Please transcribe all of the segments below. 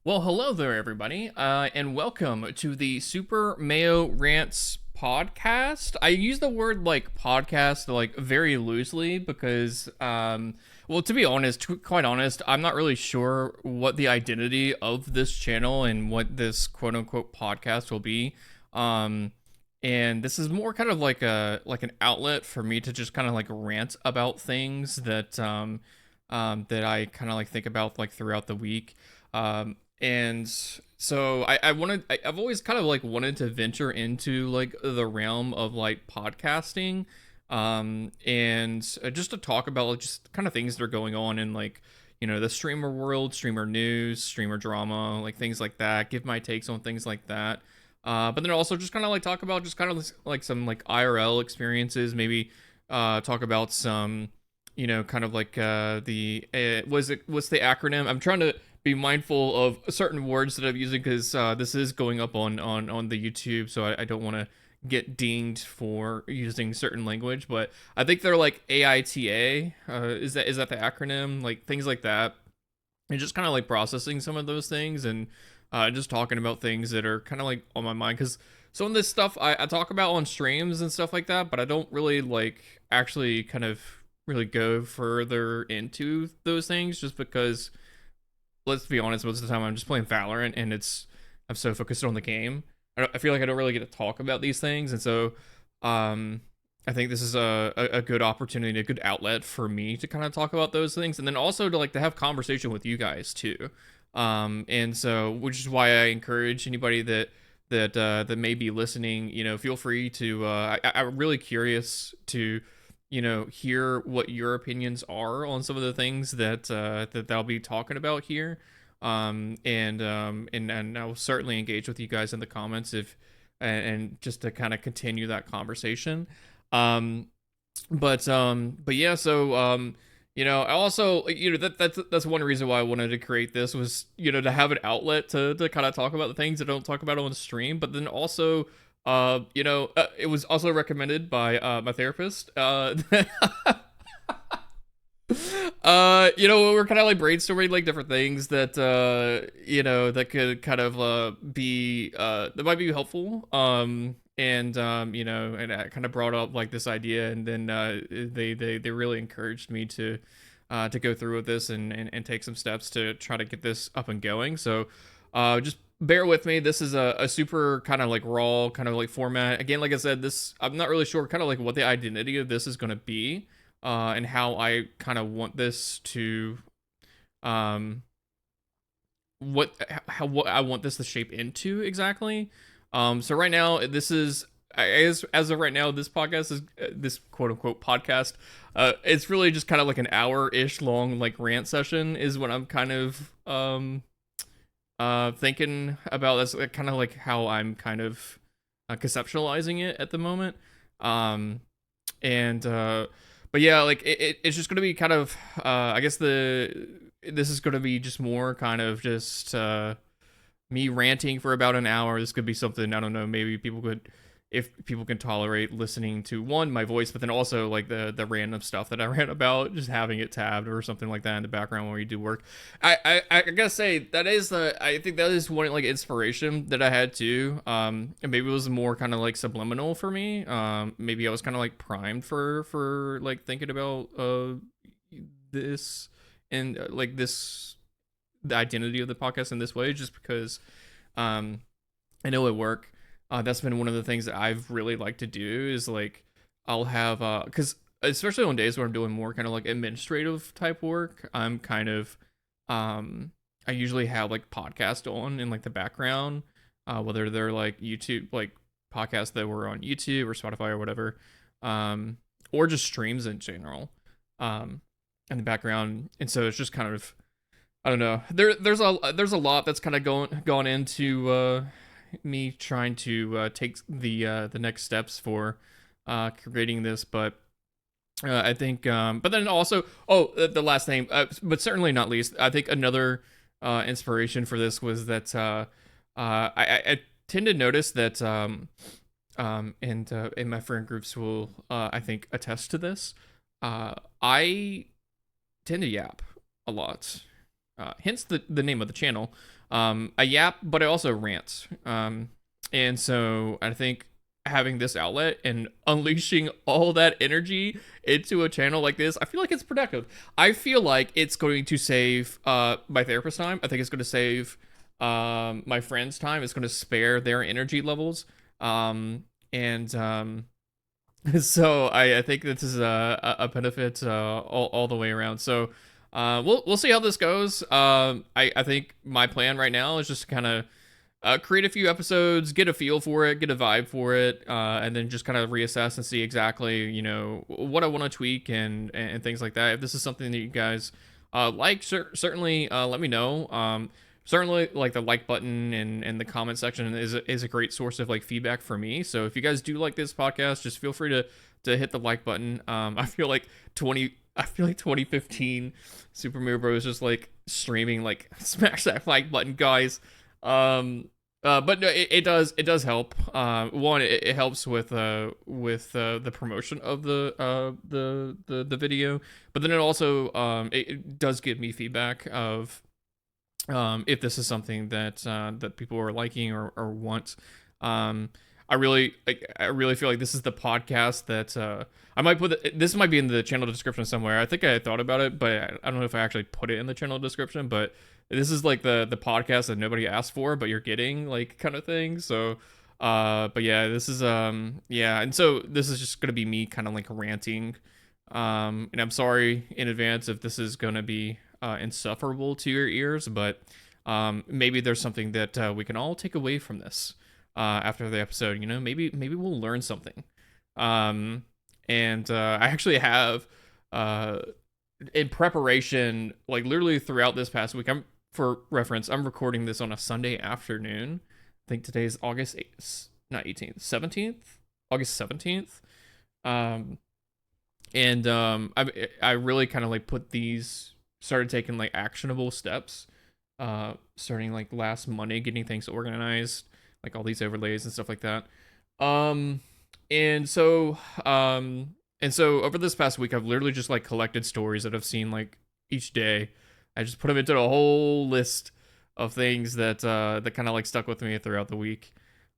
Well, hello there, everybody, and welcome to the Super Mayo Rants podcast. I use the word like podcast like very loosely because, well, to be honest, quite honest, I'm not really sure what the identity of this channel and what this quote unquote podcast will be. Um, and this is more kind of like an outlet for me to just kind of like rant about things that I kind of like think about like throughout the week. And so I've always kind of like wanted to venture into like the realm of like podcasting, and just to talk about like just kind of things that are going on in like, the streamer world, streamer news, streamer drama, like things like that, give my takes on things like that. But then also just kind of like talk about just kind of like some like IRL experiences, maybe talk about some, kind of like what's the acronym? I'm trying to be mindful of certain words that I'm using because this is going up on the YouTube, so I don't want to get dinged for using certain language. But I think they're like AITA. Is that the acronym? Like things like that, and just kind of like processing some of those things and just talking about things that are kind of like on my mind because some of this stuff I talk about on streams and stuff like that, but I don't really like actually kind of really go further into those things just because, let's be honest, most of the time I'm just playing Valorant and I'm so focused on the game. I feel like I don't really get to talk about these things, and so I think this is a good opportunity, a good outlet for me to kind of talk about those things, and then also to like to have conversation with you guys too. And so, which is why I encourage anybody that may be listening, feel free to. I'm really curious to hear what your opinions are on some of the things that I'll be talking about here. And I'll certainly engage with you guys in the comments if and just to kind of continue that conversation. But yeah, so I also, that's one reason why I wanted to create this was, to have an outlet to kind of talk about the things that I don't talk about on the stream, but then also it was also recommended by my therapist. We're kind of like brainstorming like different things that that could kind of be that might be helpful. And I kind of brought up like this idea, and then they really encouraged me to go through with this and take some steps to try to get this up and going. So just bear with me. This is a super kind of like raw kind of like format. Again, like I said, this, I'm not really sure kind of like what the identity of this is going to be, and how I kind of want this to, what I want this to shape into exactly. So right now, this is, as of right now, this podcast is this quote unquote podcast. It's really just kind of like an hour-ish long like rant session is what I'm kind of thinking about. That's kind of like how I'm kind of conceptualizing it at the moment. And but yeah, like it's just gonna be kind of I guess this is gonna be just more kind of just me ranting for about an hour. This could be something, I don't know, maybe if people can tolerate listening to my voice, but then also like the random stuff that I rant about, just having it tabbed or something like that in the background when we do work. I gotta say I think that is one like inspiration that I had too. And maybe it was more kind of like subliminal for me. Maybe I was kind of like primed for like thinking about this and like this, the identity of the podcast in this way, just because I know at work, that's been one of the things that I've really liked to do is like I'll have because especially on days where I'm doing more kind of like administrative type work, I'm kind of I usually have like podcast on in like the background, whether they're like YouTube, like podcasts that were on YouTube or Spotify or whatever, or just streams in general, in the background. And so it's just kind of, I don't know. There's a lot that's kind of gone into me trying to take the next steps for creating this, but I think, but then also, the last thing, but certainly not least, I think another inspiration for this was that I tend to notice that, and my friend groups will, I think, attest to this. I tend to yap a lot. hence the name of the channel. I yap, but I also rant. And so I think having this outlet and unleashing all that energy into a channel like this, I feel like it's productive. I feel like it's going to save my therapist time. I think it's going to save my friends time. It's going to spare their energy levels. And so I think this is a benefit all the way around. So we'll see how this goes. I think my plan right now is just to kind of create a few episodes, get a feel for it, get a vibe for it, and then just kind of reassess and see exactly, you know, what I want to tweak and things like that. If this is something that you guys like, certainly let me know. Certainly, like the like button and the comment section is a great source of like feedback for me. So if you guys do like this podcast, just feel free to hit the like button. I feel like 2015 Super Mario Bros just like streaming like smash that like button, guys. But no, it does help. One, it helps with the promotion of the video, but then it also it does give me feedback of if this is something that people are liking or want. I really feel like this is the podcast that I might this might be in the channel description somewhere. I think I thought about it, but I don't know if I actually put it in the channel description. But this is like the podcast that nobody asked for, but you're getting, like, kind of thing. So, but yeah, this is yeah, and so this is just gonna be me kind of like ranting. And I'm sorry in advance if this is gonna be insufferable to your ears, but maybe there's something that we can all take away from this after the episode. You know, maybe we'll learn something. And I actually have in preparation, like literally throughout this past week, for reference, I'm recording this on a Sunday afternoon. I think today's August 8th, not 18th, 17th, August 17th. I really kind of like started taking like actionable steps, starting like last Monday, getting things organized, like all these overlays and stuff like that. And so over this past week, I've literally just like collected stories that I've seen like each day. I just put them into a whole list of things that kind of like stuck with me throughout the week.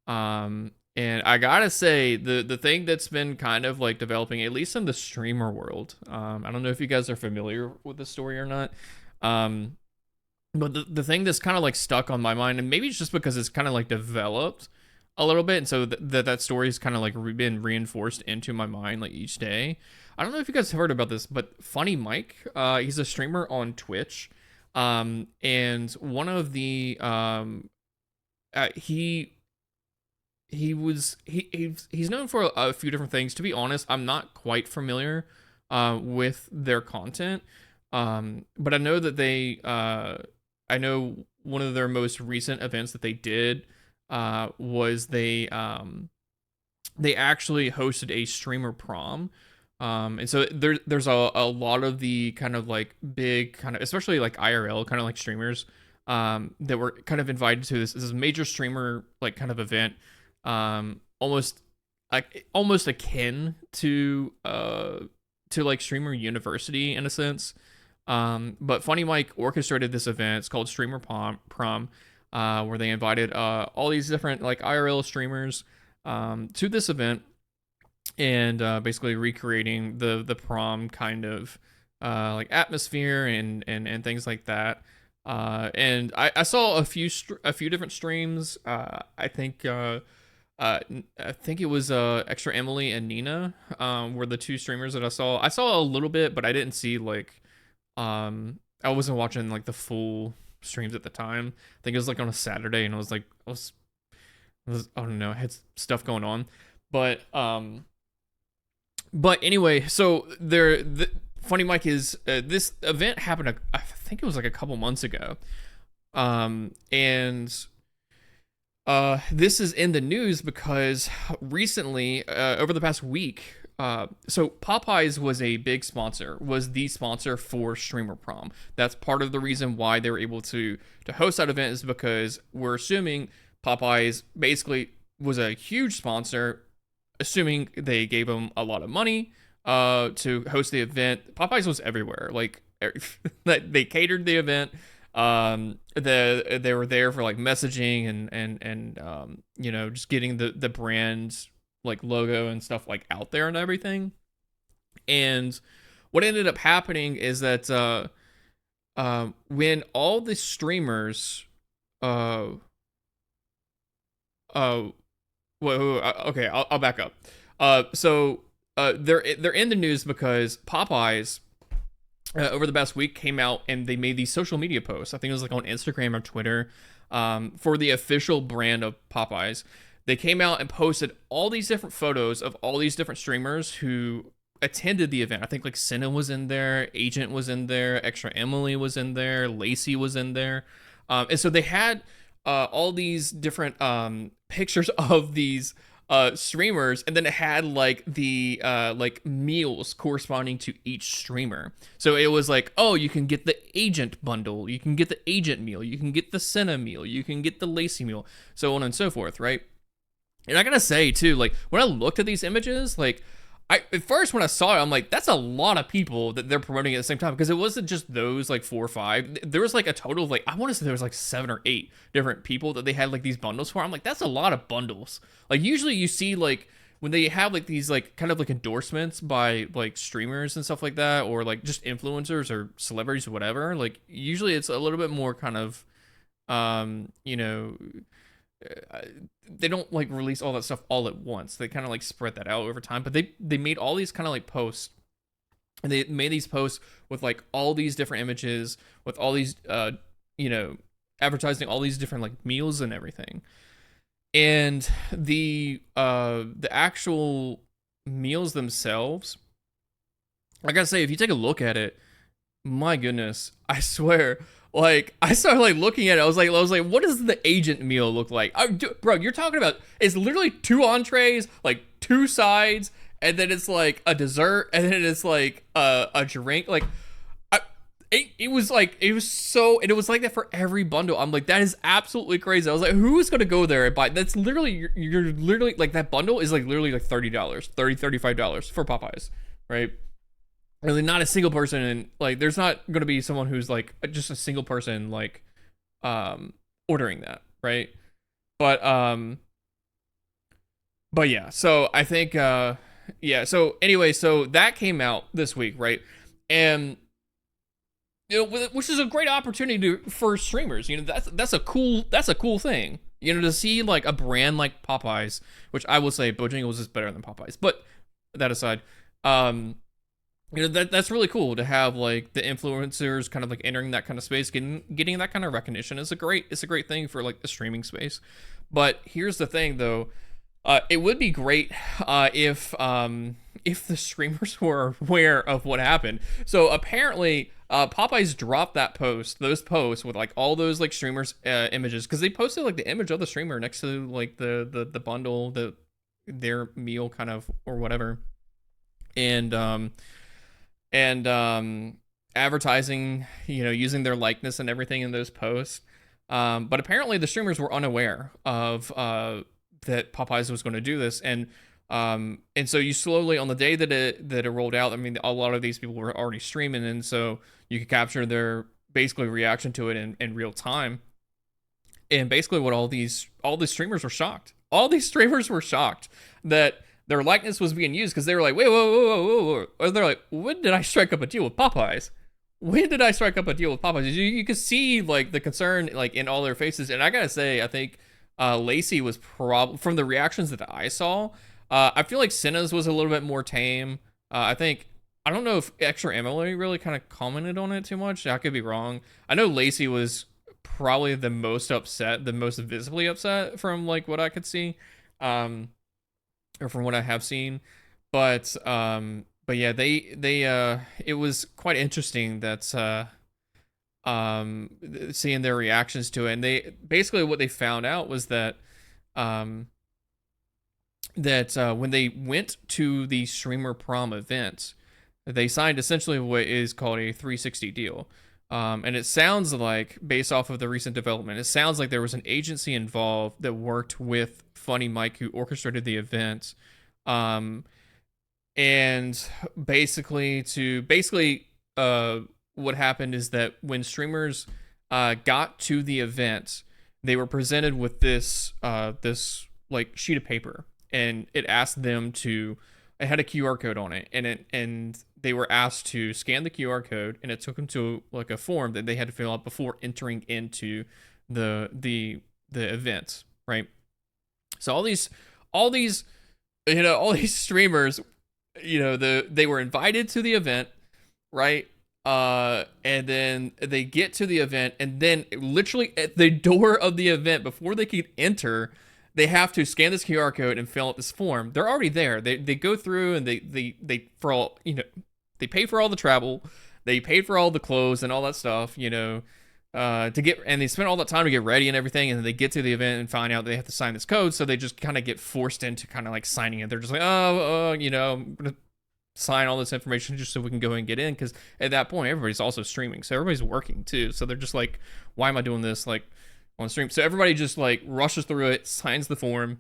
And I gotta say, the thing that's been kind of like developing, at least in the streamer world, I don't know if you guys are familiar with the story or not, but the thing that's kind of like stuck on my mind, and maybe it's just because it's kind of like developed a little bit, and so that story's kind of like been reinforced into my mind like each day. I don't know if you guys have heard about this, but FunnyMike, he's a streamer on Twitch, and one of the he's known for a few different things. To be honest, I'm not quite familiar with their content, but I know that I know one of their most recent events that they did was they actually hosted a streamer prom. And so there's a lot of the kind of like big kind of, especially like IRL kind of like streamers that were kind of invited to this major streamer like kind of event, almost akin to like Streamer University in a sense. But FunnyMike orchestrated this event. It's called Streamer Prom, where they invited all these different like IRL streamers to this event, and basically recreating the prom kind of like atmosphere and things like that. And I saw a few different streams. I think it was Extra Emily and Nina were the two streamers that I saw. I saw a little bit, but I didn't see like I wasn't watching like the full streams at the time. I think it was like on a Saturday, and I was I don't know, I had stuff going on. But anyway, so FunnyMike is this event happened I think it was like a couple months ago, and this is in the news because recently, over the past week, so Popeyes was the sponsor for Streamer Prom. That's part of the reason why they were able to host that event, is because we're assuming Popeyes basically was a huge sponsor, assuming they gave them a lot of money to host the event. Popeyes was everywhere. Like, they catered the event. They were there for like messaging and just getting the brand like logo and stuff like out there and everything. And what ended up happening is that when all the streamers okay, I'll back up. They're in the news because Popeyes over the past week came out and they made these social media posts. I think it was like on Instagram or Twitter, for the official brand of Popeyes. They came out and posted all these different photos of all these different streamers who attended the event. I think like Senna was in there, Agent was in there, Extra Emily was in there, Lacey was in there, and so they had all these different pictures of these streamers, and then it had like the like meals corresponding to each streamer. So it was like, oh, you can get the Agent bundle, you can get the Agent meal, you can get the Senna meal, you can get the Lacey meal, so on and so forth, right? And I gotta say too, like when I looked at these images, like at first when I saw it, I'm like, that's a lot of people that they're promoting at the same time, because it wasn't just those like 4 or 5. There was like a total of like, I want to say there was like 7 or 8 different people that they had like these bundles for. I'm like, that's a lot of bundles. Like usually you see like when they have like these like kind of like endorsements by like streamers and stuff like that, or like just influencers or celebrities or whatever, like usually it's a little bit more kind of you know, they don't like release all that stuff all at once. They kind of like spread that out over time. But they made all these kind of like posts, and they made these posts with like all these different images, with all these advertising all these different like meals and everything. And the actual meals themselves, I gotta say, if you take a look at it, my goodness, I swear, like I started like looking at it. I was like, what does the Agent meal look like? Bro, you're talking about, it's literally 2 entrees, like 2 sides, and then it's like a dessert, and then it's like a drink. Like it was like, it was so, and it was like that for every bundle. I'm like, that is absolutely crazy. I was like, who's gonna go there and buy? That's literally, you're literally like, that bundle is like literally like $30, $35 for Popeyes, right? Really, not a single person, and like there's not going to be someone who's like just a single person like ordering that, right? But yeah, so I think yeah, so anyway, so that came out this week, right? And which is a great opportunity for streamers. That's a cool thing, to see like a brand like Popeyes, which I will say Bojangles is better than Popeyes, but that aside, that's really cool to have like the influencers kind of like entering that kind of space, getting that kind of recognition is a great thing for like the streaming space. But here's the thing though, it would be great if the streamers were aware of what happened. So apparently Popeyes dropped those posts with like all those like streamers images, because they posted like the image of the streamer next to like the bundle, their meal kind of or whatever, and advertising, using their likeness and everything in those posts. But apparently the streamers were unaware of that Popeyes was going to do this, and so you slowly, on the day that it rolled out, I mean, a lot of these people were already streaming, and so you could capture their basically reaction to it in real time. And basically what all these streamers were shocked. All these streamers were shocked that their likeness was being used, because they were like, wait, whoa. Or they're like, when did I strike up a deal with Popeyes? When did I strike up a deal with Popeyes? You could see like the concern like in all their faces. And I gotta say, I think Lacey was probably, from the reactions that I saw, I feel like Senna's was a little bit more tame. I don't know if Extra Emily really kind of commented on it too much. I could be wrong. I know Lacey was probably the most upset, the most visibly upset from like what I could see. Or from what I have seen, but yeah, they it was quite interesting that seeing their reactions to it. And they basically, what they found out was that when they went to the Streamer Prom event, they signed essentially what is called a 360 deal. And it sounds like, based off of the recent development, it sounds like there was an agency involved that worked with FunnyMike, who orchestrated the event. And basically what happened is that when streamers got to the event, they were presented with this like sheet of paper, and it asked them to. It had a QR code on it, and they were asked to scan the QR code, and it took them to like a form that they had to fill out before entering into the event, right? So all these all these streamers, they were invited to the event, right? And then they get to the event, and then literally at the door of the event, before they can enter, they have to scan this QR code and fill out this form. They're already there. They go through, and they for all, they pay for all the travel, they paid for all the clothes and all that stuff, to get, and they spent all that time to get ready and everything, and then they get to the event and find out they have to sign this code, so they just kind of get forced into kind of like signing it. They're just like, I'm gonna sign all this information just so we can go and get in, because at that point everybody's also streaming, so everybody's working too, so they're just like, why am I doing this like on stream? So everybody just like rushes through it, signs the form,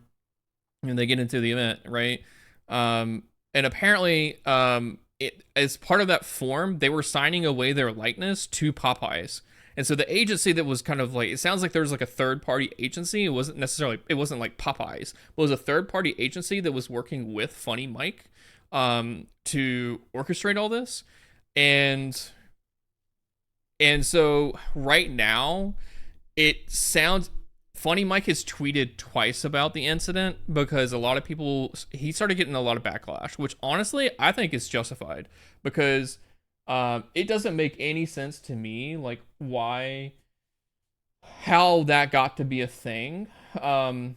and they get into the event, right? And apparently it, as part of that form, they were signing away their likeness to Popeyes. And so the agency that was kind of like, it sounds like there was like a third party agency. It wasn't like Popeyes, but it was a third party agency that was working with FunnyMike to orchestrate all this. And so right now, it sounds, FunnyMike has tweeted twice about the incident, because a lot of people, he started getting a lot of backlash, which honestly I think is justified, because it doesn't make any sense to me, like how that got to be a thing. Because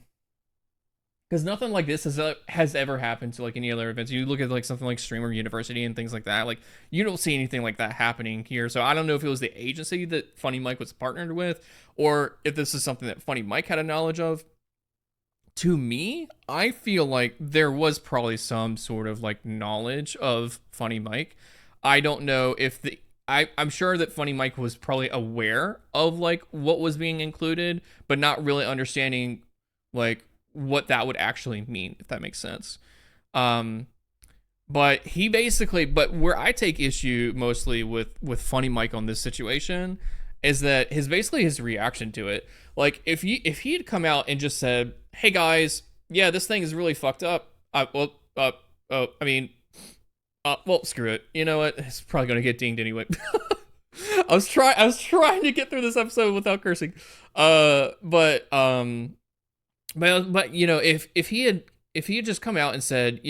nothing like this has ever happened to like any other events. You look at like something like Streamer University and things like that. Like, you don't see anything like that happening here. So I don't know if it was the agency that FunnyMike was partnered with, or if this is something that FunnyMike had a knowledge of. To me, I feel like there was probably some sort of like knowledge of FunnyMike. I don't know if I'm sure that FunnyMike was probably aware of like what was being included, but not really understanding like what that would actually mean, if that makes sense. But where I take issue mostly with FunnyMike on this situation is that his reaction to it. Like, if he had come out and just said, "Hey guys, yeah, this thing is really fucked up. Well, screw it. You know what? It's probably gonna get dinged anyway." I was trying to get through this episode without cursing. But if he had just come out and said,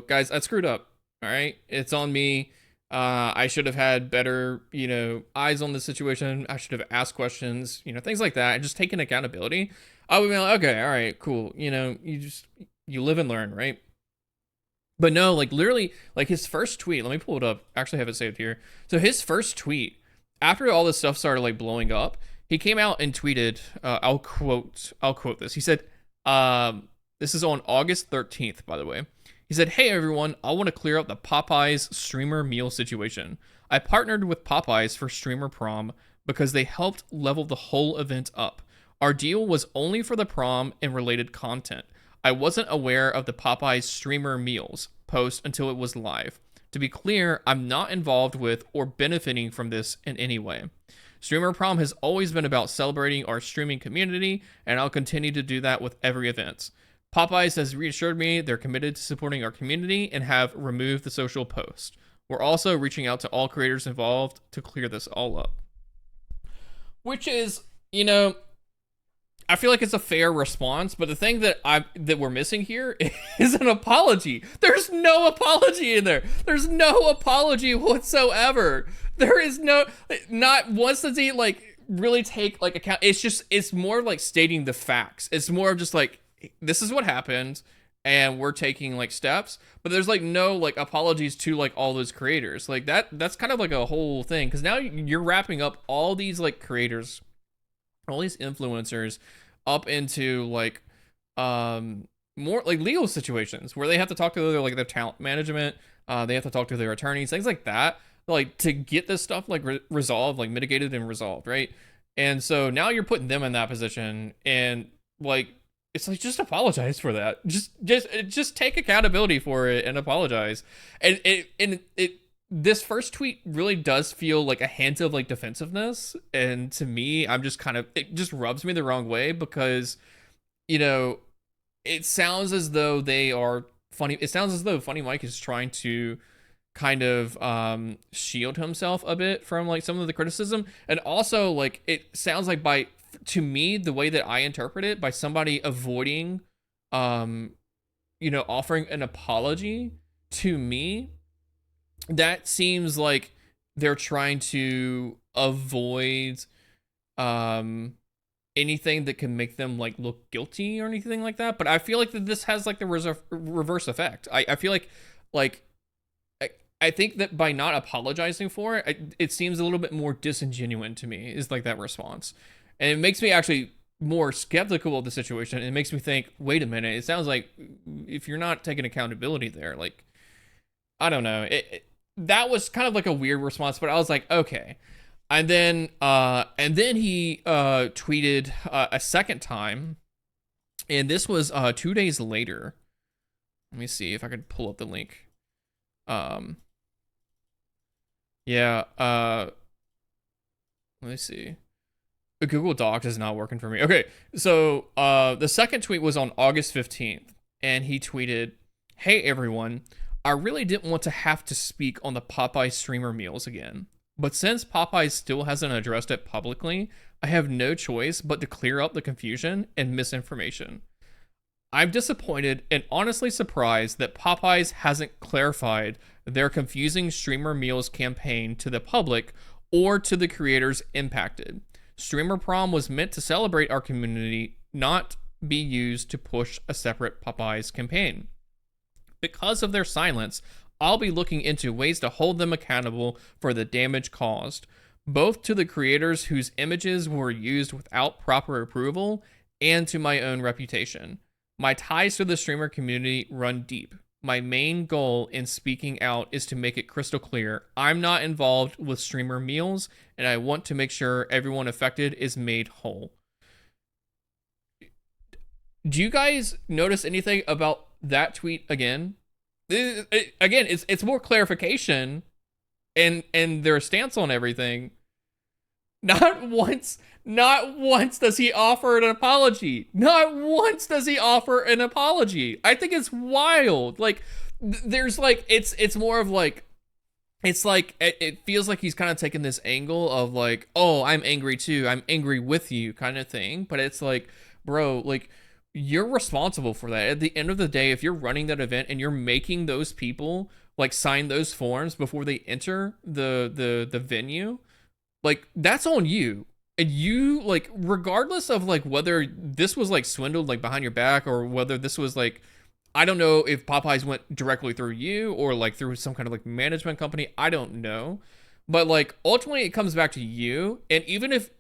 guys, I screwed up. All right, it's on me. I should have had better, eyes on the situation. I should have asked questions, things like that, and just taken accountability. I would be like, okay, all right, cool. You live and learn, right? But no, like literally, like his first tweet, let me pull it up. I actually have it saved here. So his first tweet, after all this stuff started like blowing up, he came out and tweeted, I'll quote this. He said, this is on August 13th, by the way. He said, "Hey everyone, I want to clear up the Popeyes streamer meal situation. I partnered with Popeyes for Streamer Prom because they helped level the whole event up. Our deal was only for the prom and related content. I wasn't aware of the Popeyes streamer meals post until it was live. To be clear, I'm not involved with or benefiting from this in any way. Streamer Prom has always been about celebrating our streaming community, and I'll continue to do that with every event. Popeyes has reassured me they're committed to supporting our community and have removed the social post. We're also reaching out to all creators involved to clear this all up." Which is, I feel like it's a fair response, but the thing that we're missing here is an apology. There's no apology in there. There's no apology whatsoever. There is not once does he like really take like account. It's more like stating the facts. It's more of just like, this is what happened and we're taking like steps, but there's like no like apologies to like all those creators. Like that's kind of like a whole thing, because now you're wrapping up all these like creators, all these influencers up into like more like legal situations where they have to talk to their talent management, they have to talk to their attorneys, things like that, like to get this stuff like resolved, like mitigated and resolved, right? And so now you're putting them in that position, and like it's like, just apologize for that. Just take accountability for it and apologize. And this first tweet really does feel like a hint of like defensiveness, and to me, I'm just kind of, it just rubs me the wrong way because, you know, it sounds as though they are funny. It sounds as though FunnyMike is trying to kind of shield himself a bit from like some of the criticism, and also like it sounds like to me, the way that I interpret it, by somebody avoiding offering an apology to me, that seems like they're trying to avoid anything that can make them like look guilty or anything like that. But I feel like that this has like the reverse effect. I feel like I think that by not apologizing for it, it seems a little bit more disingenuous to me, is like that response. And it makes me actually more skeptical of the situation. It makes me think, wait a minute, it sounds like if you're not taking accountability there, like, I don't know. That was kind of like a weird response, but I was like, okay. And then he tweeted a second time, and this was 2 days later. Let me see if I could pull up the link. Let me see. The Google Docs is not working for me. Okay, so the second tweet was on August 15th, and he tweeted, "Hey everyone, I really didn't want to have to speak on the Popeye streamer meals again. But since Popeye still hasn't addressed it publicly, I have no choice but to clear up the confusion and misinformation. I'm disappointed and honestly surprised that Popeyes hasn't clarified their confusing streamer meals campaign to the public or to the creators impacted. Streamer Prom was meant to celebrate our community, not be used to push a separate Popeyes campaign. Because of their silence, I'll be looking into ways to hold them accountable for the damage caused, both to the creators whose images were used without proper approval and to my own reputation. My ties to the streamer community run deep. My main goal in speaking out is to make it crystal clear I'm not involved with streamer meals, and I want to make sure everyone affected is made whole." Do you guys notice anything about that tweet again? Again, it's more clarification and their stance on everything. Not once does he offer an apology. Not once does he offer an apology. I think it's wild. Like, there's like, it's more of like, it's like, it feels like he's kind of taking this angle of like, oh, I'm angry too, I'm angry with you kind of thing. But it's like, bro, like, you're responsible for that. At the end of the day, if you're running that event and you're making those people like sign those forms before they enter the venue, like, that's on you. And you, like, regardless of like whether this was like swindled like behind your back, or whether this was like, I don't know if Popeyes went directly through you or like through some kind of like management company, I don't know. But like, ultimately it comes back to you. And even if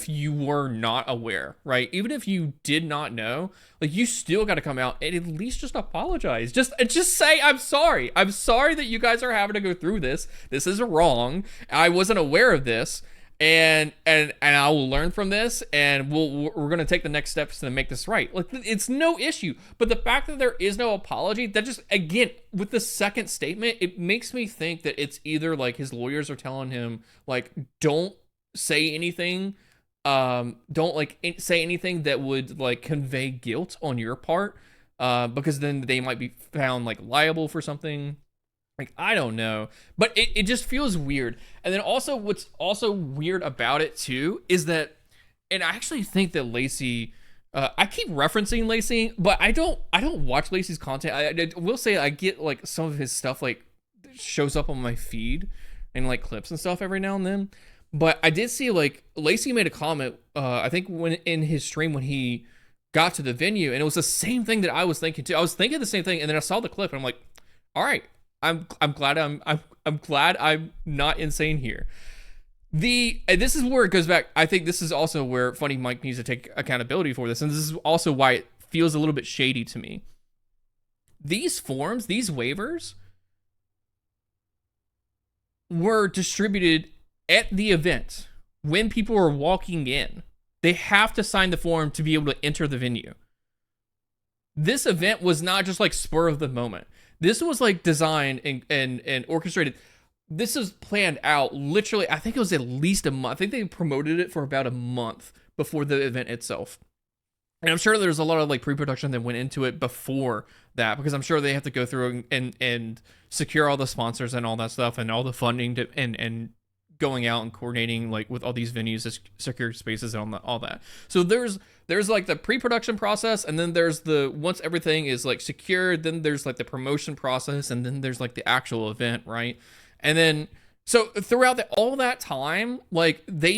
you were not aware, right? Even if you did not know, like, you still got to come out and at least just apologize. Just say, I'm sorry. I'm sorry that you guys are having to go through this. This is wrong. I wasn't aware of this. And I will learn from this, and we're going to take the next steps to make this right. Like, it's no issue. But the fact that there is no apology, that just, again, with the second statement, it makes me think that it's either like his lawyers are telling him, like, don't say anything, don't like say anything that would like convey guilt on your part, because then they might be found like liable for something. Like, I don't know, but it just feels weird. And then also, what's also weird about it too is that, and I actually think that Lacey, I keep referencing Lacey, but I don't watch Lacey's content. I will say I get like some of his stuff like shows up on my feed and like clips and stuff every now and then. But I did see like Lacey made a comment, I think when in his stream when he got to the venue, and it was the same thing that I was thinking too. I was thinking the same thing, and then I saw the clip and I'm like, all right, I'm glad I'm glad I'm not insane here. And this is where it goes back. I think this is also where FunnyMike needs to take accountability for this, and this is also why it feels a little bit shady to me. These forms, these waivers, were distributed at the event when people were walking in. They have to sign the form to be able to enter the venue. This event was not just like spur of the moment. This was like designed and orchestrated. This was planned out literally. I think it was at least a month. I think they promoted it for about a month before the event itself. And I'm sure there's a lot of like pre-production that went into it before that, because I'm sure they have to go through and secure all the sponsors and all that stuff and all the funding to and going out and coordinating like with all these venues, secure spaces and all that. So there's like the pre-production process, and then there's the once everything is like secured, then there's like the promotion process, and then there's like the actual event, right? And then so throughout all that time, like they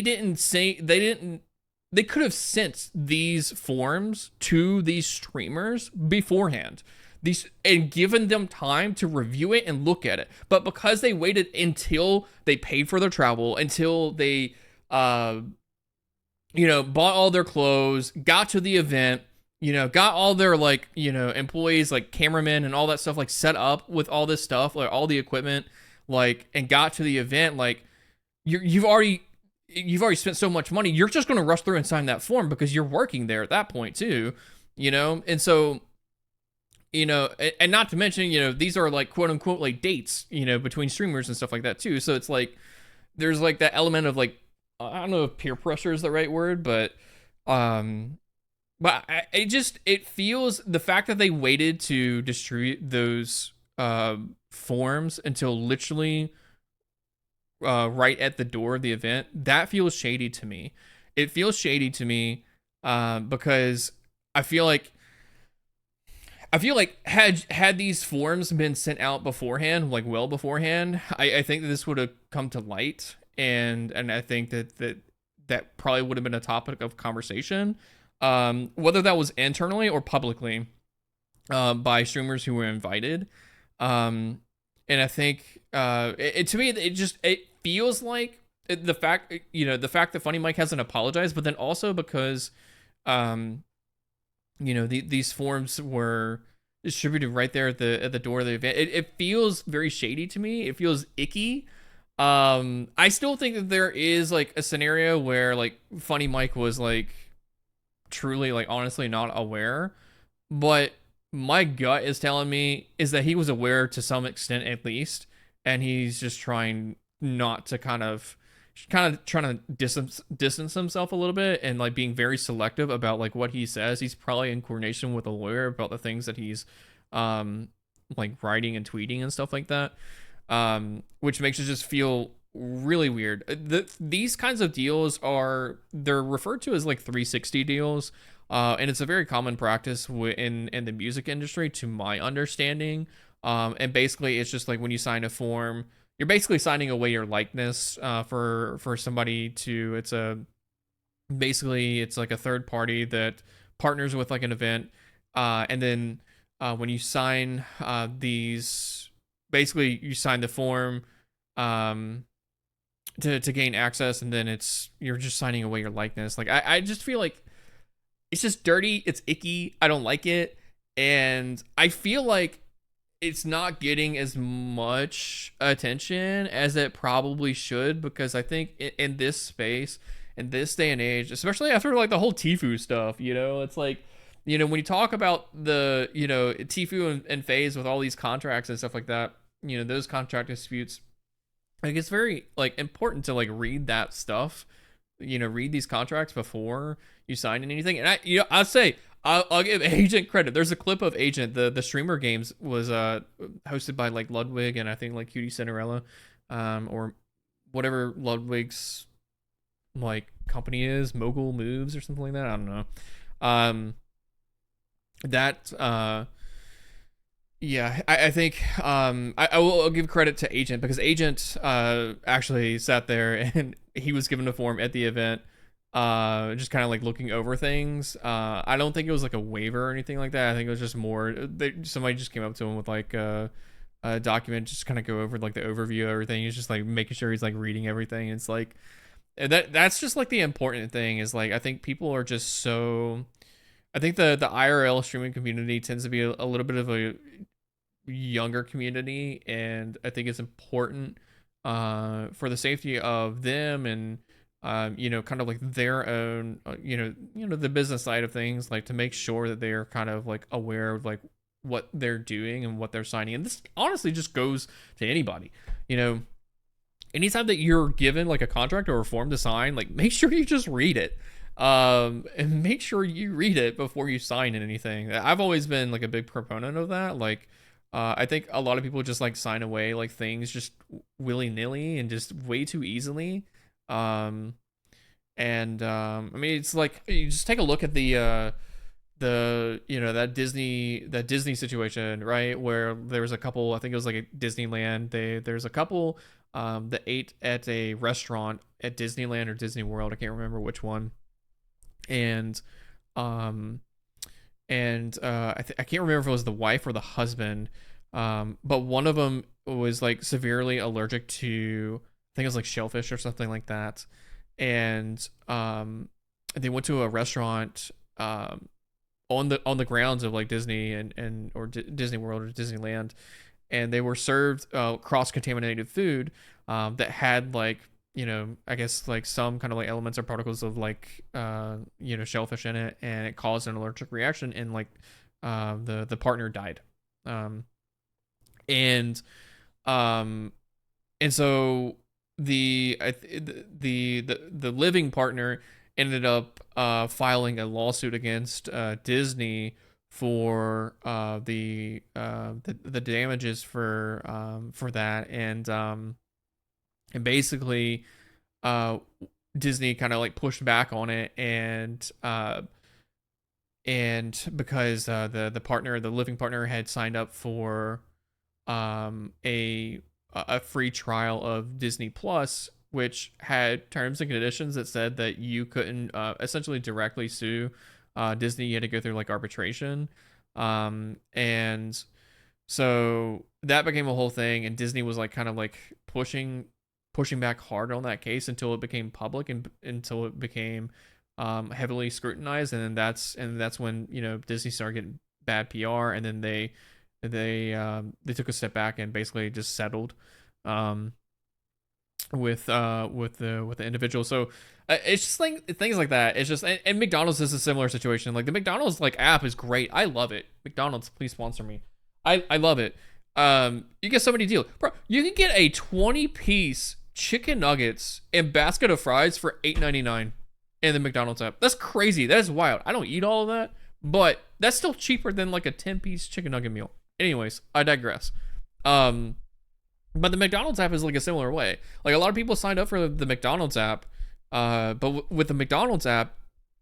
could have sent these forms to these streamers beforehand, and given them time to review it and look at it. But because they waited until they paid for their travel, until they bought all their clothes, got to the event, got all their like employees, like cameramen and all that stuff, like set up with all this stuff, like all the equipment, like, and got to the event, like you've already spent so much money, you're just going to rush through and sign that form because you're working there at that point too, and so, and not to mention, these are like quote unquote like dates, between streamers and stuff like that too. So it's like, there's like that element of like, I don't know if peer pressure is the right word, but it feels, the fact that they waited to distribute those forms until literally right at the door of the event, that feels shady to me. It feels shady to me because I feel like had these forms been sent out beforehand, like well beforehand, I think that this would have come to light, and I think that probably would have been a topic of conversation, whether that was internally or publicly, by streamers who were invited. And I think to me it feels like the fact that FunnyMike hasn't apologized, but then also because these forms were distributed right there at the door of the event. It feels very shady to me. It feels icky. I still think that there is like a scenario where like FunnyMike was like truly like honestly not aware, but my gut is telling me is that he was aware to some extent at least, and he's just trying not to kind of trying to distance himself a little bit, and like being very selective about like what he says. He's probably in coordination with a lawyer about the things that he's like writing and tweeting and stuff like that, which makes it just feel really weird. These kinds of deals they're referred to as like 360 deals, and it's a very common practice in the music industry, to my understanding. And basically it's just like when you sign a form, you're basically signing away your likeness for somebody to, it's like a third party that partners with like an event, and then when you sign these, basically you sign the form to gain access, and then you're just signing away your likeness. Like I just feel like it's just dirty, it's icky, I don't like it, and I feel like it's not getting as much attention as it probably should, because I think in this space, in this day and age, especially after like the whole Tfue stuff, it's like, when you talk about the, Tfue and FaZe with all these contracts and stuff like that, those contract disputes, like it's very like important to like read that stuff, read these contracts before you sign anything. And I'll say, I'll give Agent credit. There's a clip of Agent. The streamer games was hosted by like Ludwig and I think like Cutie Cinderella, or whatever Ludwig's like company is, Mogul Moves or something like that. I don't know. Yeah, I think I'll give credit to Agent, because Agent actually sat there and he was given a form at the event, just kind of like looking over things. I don't think it was like a waiver or anything like that. I think it was just more, somebody just came up to him with like a document, just kind of go over like the overview of everything. He's just like making sure he's like reading everything. It's like, that's just like the important thing, is like, I think people are just so, I think the IRL streaming community tends to be a little bit of a younger community, and I think it's important for the safety of them and kind of like their own the business side of things, like to make sure that they're kind of like aware of like what they're doing and what they're signing. And this honestly just goes to anybody, you know. Anytime that you're given like a contract or a form to sign, like make sure you just read it. And make sure you read it before you sign anything. I've always been like a big proponent of that. Like, I think a lot of people just like sign away like things just willy-nilly and just way too easily. I mean, it's like you just take a look at the you know, that Disney situation, right, where there was a couple, I think it was like a Disneyland, there's a couple that ate at a restaurant at Disneyland or Disney World, I can't remember which one, and I can't remember if it was the wife or the husband, but one of them was like severely allergic to, I think it was like shellfish or something like that, and they went to a restaurant on the grounds of like Disney and or Disney World or Disneyland, and they were served cross-contaminated food that had like, you know, I guess like some kind of like elements or particles of like you know, shellfish in it, and it caused an allergic reaction, and like the partner died, and so the living partner ended up filing a lawsuit against Disney for the damages for that, and basically Disney kind of like pushed back on it, and because the living partner had signed up for a free trial of Disney Plus, which had terms and conditions that said that you couldn't essentially directly sue Disney. You had to go through like arbitration, and so that became a whole thing, and Disney was like kind of like pushing back hard on that case until it became public and until it became heavily scrutinized, and then that's when, you know, Disney started getting bad PR, and then they took a step back and basically just settled with the individual. So it's just like things like that. It's just, and McDonald's is a similar situation. Like the McDonald's like app is great. I love it. McDonald's, please sponsor me. I love it. You get so many deals, bro. You can get a 20-piece chicken nuggets and basket of fries for $8.99 in the McDonald's app. That's crazy. That is wild. I don't eat all of that, but that's still cheaper than like a 10-piece chicken nugget meal. Anyways, I digress. But the McDonald's app is like a similar way. Like a lot of people signed up for the McDonald's app, but with the McDonald's app,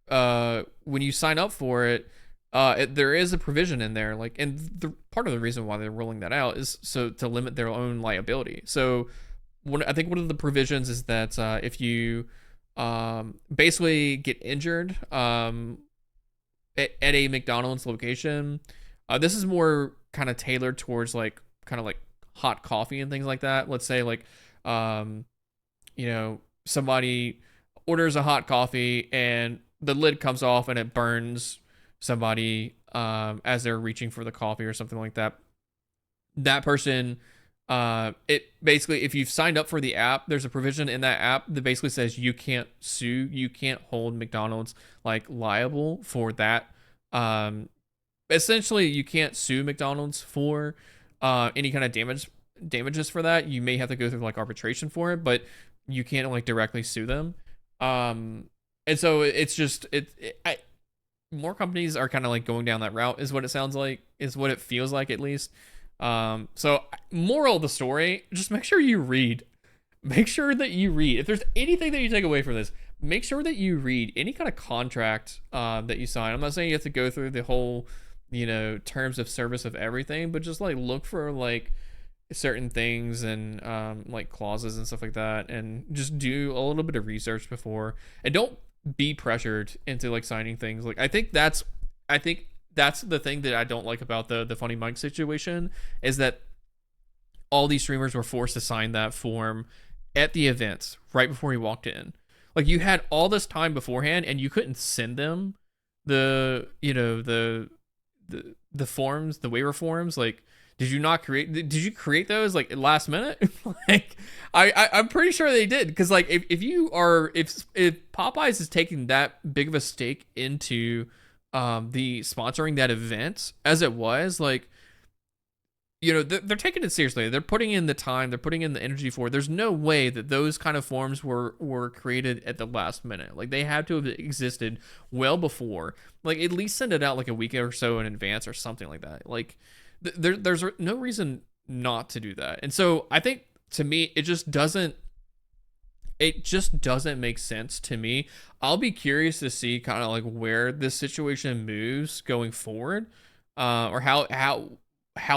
when you sign up for it, there is a provision in there, like, and the part of the reason why they're rolling that out is so to limit their own liability. So I think one of the provisions is that if you basically get injured at a McDonald's location, this is more kind of tailored towards like kind of like hot coffee and things like that. Let's say like you know, somebody orders a hot coffee and the lid comes off and it burns somebody as they're reaching for the coffee or something like that. That person, it basically, if you've signed up for the app, there's a provision in that app that basically says you can't sue, you can't hold McDonald's like liable for that. Essentially, you can't sue McDonald's for any kind of damages for that. You may have to go through like arbitration for it, but you can't like directly sue them. And so it's just more companies are kind of like going down that route, is what it sounds like, is what it feels like at least. So moral of the story, just make sure you read. Make sure that you read. If there's anything that you take away from this, make sure that you read any kind of contract that you sign. I'm not saying you have to go through the whole, you know, terms of service of everything, but just like look for like certain things and like clauses and stuff like that, and just do a little bit of research before, and don't be pressured into like signing things. Like I think that's the thing that I don't like about the FunnyMike situation, is that all these streamers were forced to sign that form at the events right before he walked in. Like you had all this time beforehand and you couldn't send them the, you know, the forms, the waiver forms. Like, did you create those like last minute? Like I'm pretty sure they did. Cause like if Popeyes is taking that big of a stake into the sponsoring that event as it was. Like, you know, they're taking it seriously. They're putting in the time. They're putting in the energy for it. There's no way that those kind of forms were created at the last minute. Like, they had to have existed well before. Like, at least send it out like a week or so in advance or something like that. Like, there's no reason not to do that. And so I think, to me, it just doesn't make sense to me. I'll be curious to see kind of like where this situation moves going forward, or how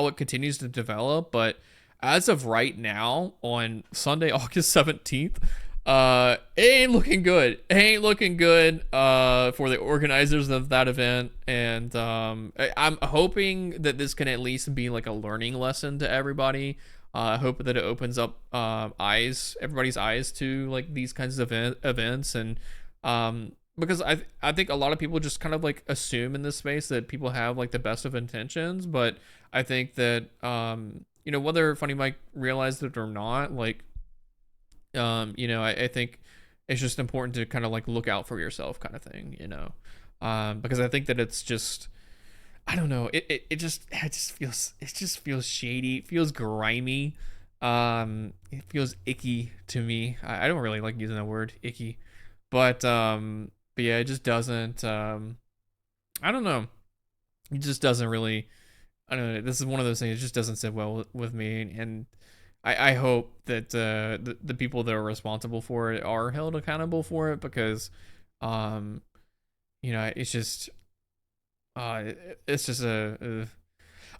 it continues to develop. But as of right now, on Sunday, August 17th, it ain't looking good. It ain't looking good for the organizers of that event. And I'm hoping that this can at least be like a learning lesson to everybody. I hope that it opens up everybody's eyes to like these kinds of events. And because I think a lot of people just kind of like assume in this space that people have like the best of intentions. But I think that you know, whether FunnyMike realized it or not, like, you know, I think it's just important to kind of like look out for yourself, kind of thing, you know. Because I think that it's just, I don't know, it just feels shady. It feels grimy. It feels icky to me. I don't really like using that word, icky. But yeah, it just doesn't, I don't know. It just doesn't really, I don't know. This is one of those things. It just doesn't sit well with me. And I hope that the people that are responsible for it are held accountable for it, because, you know, it's just, it's just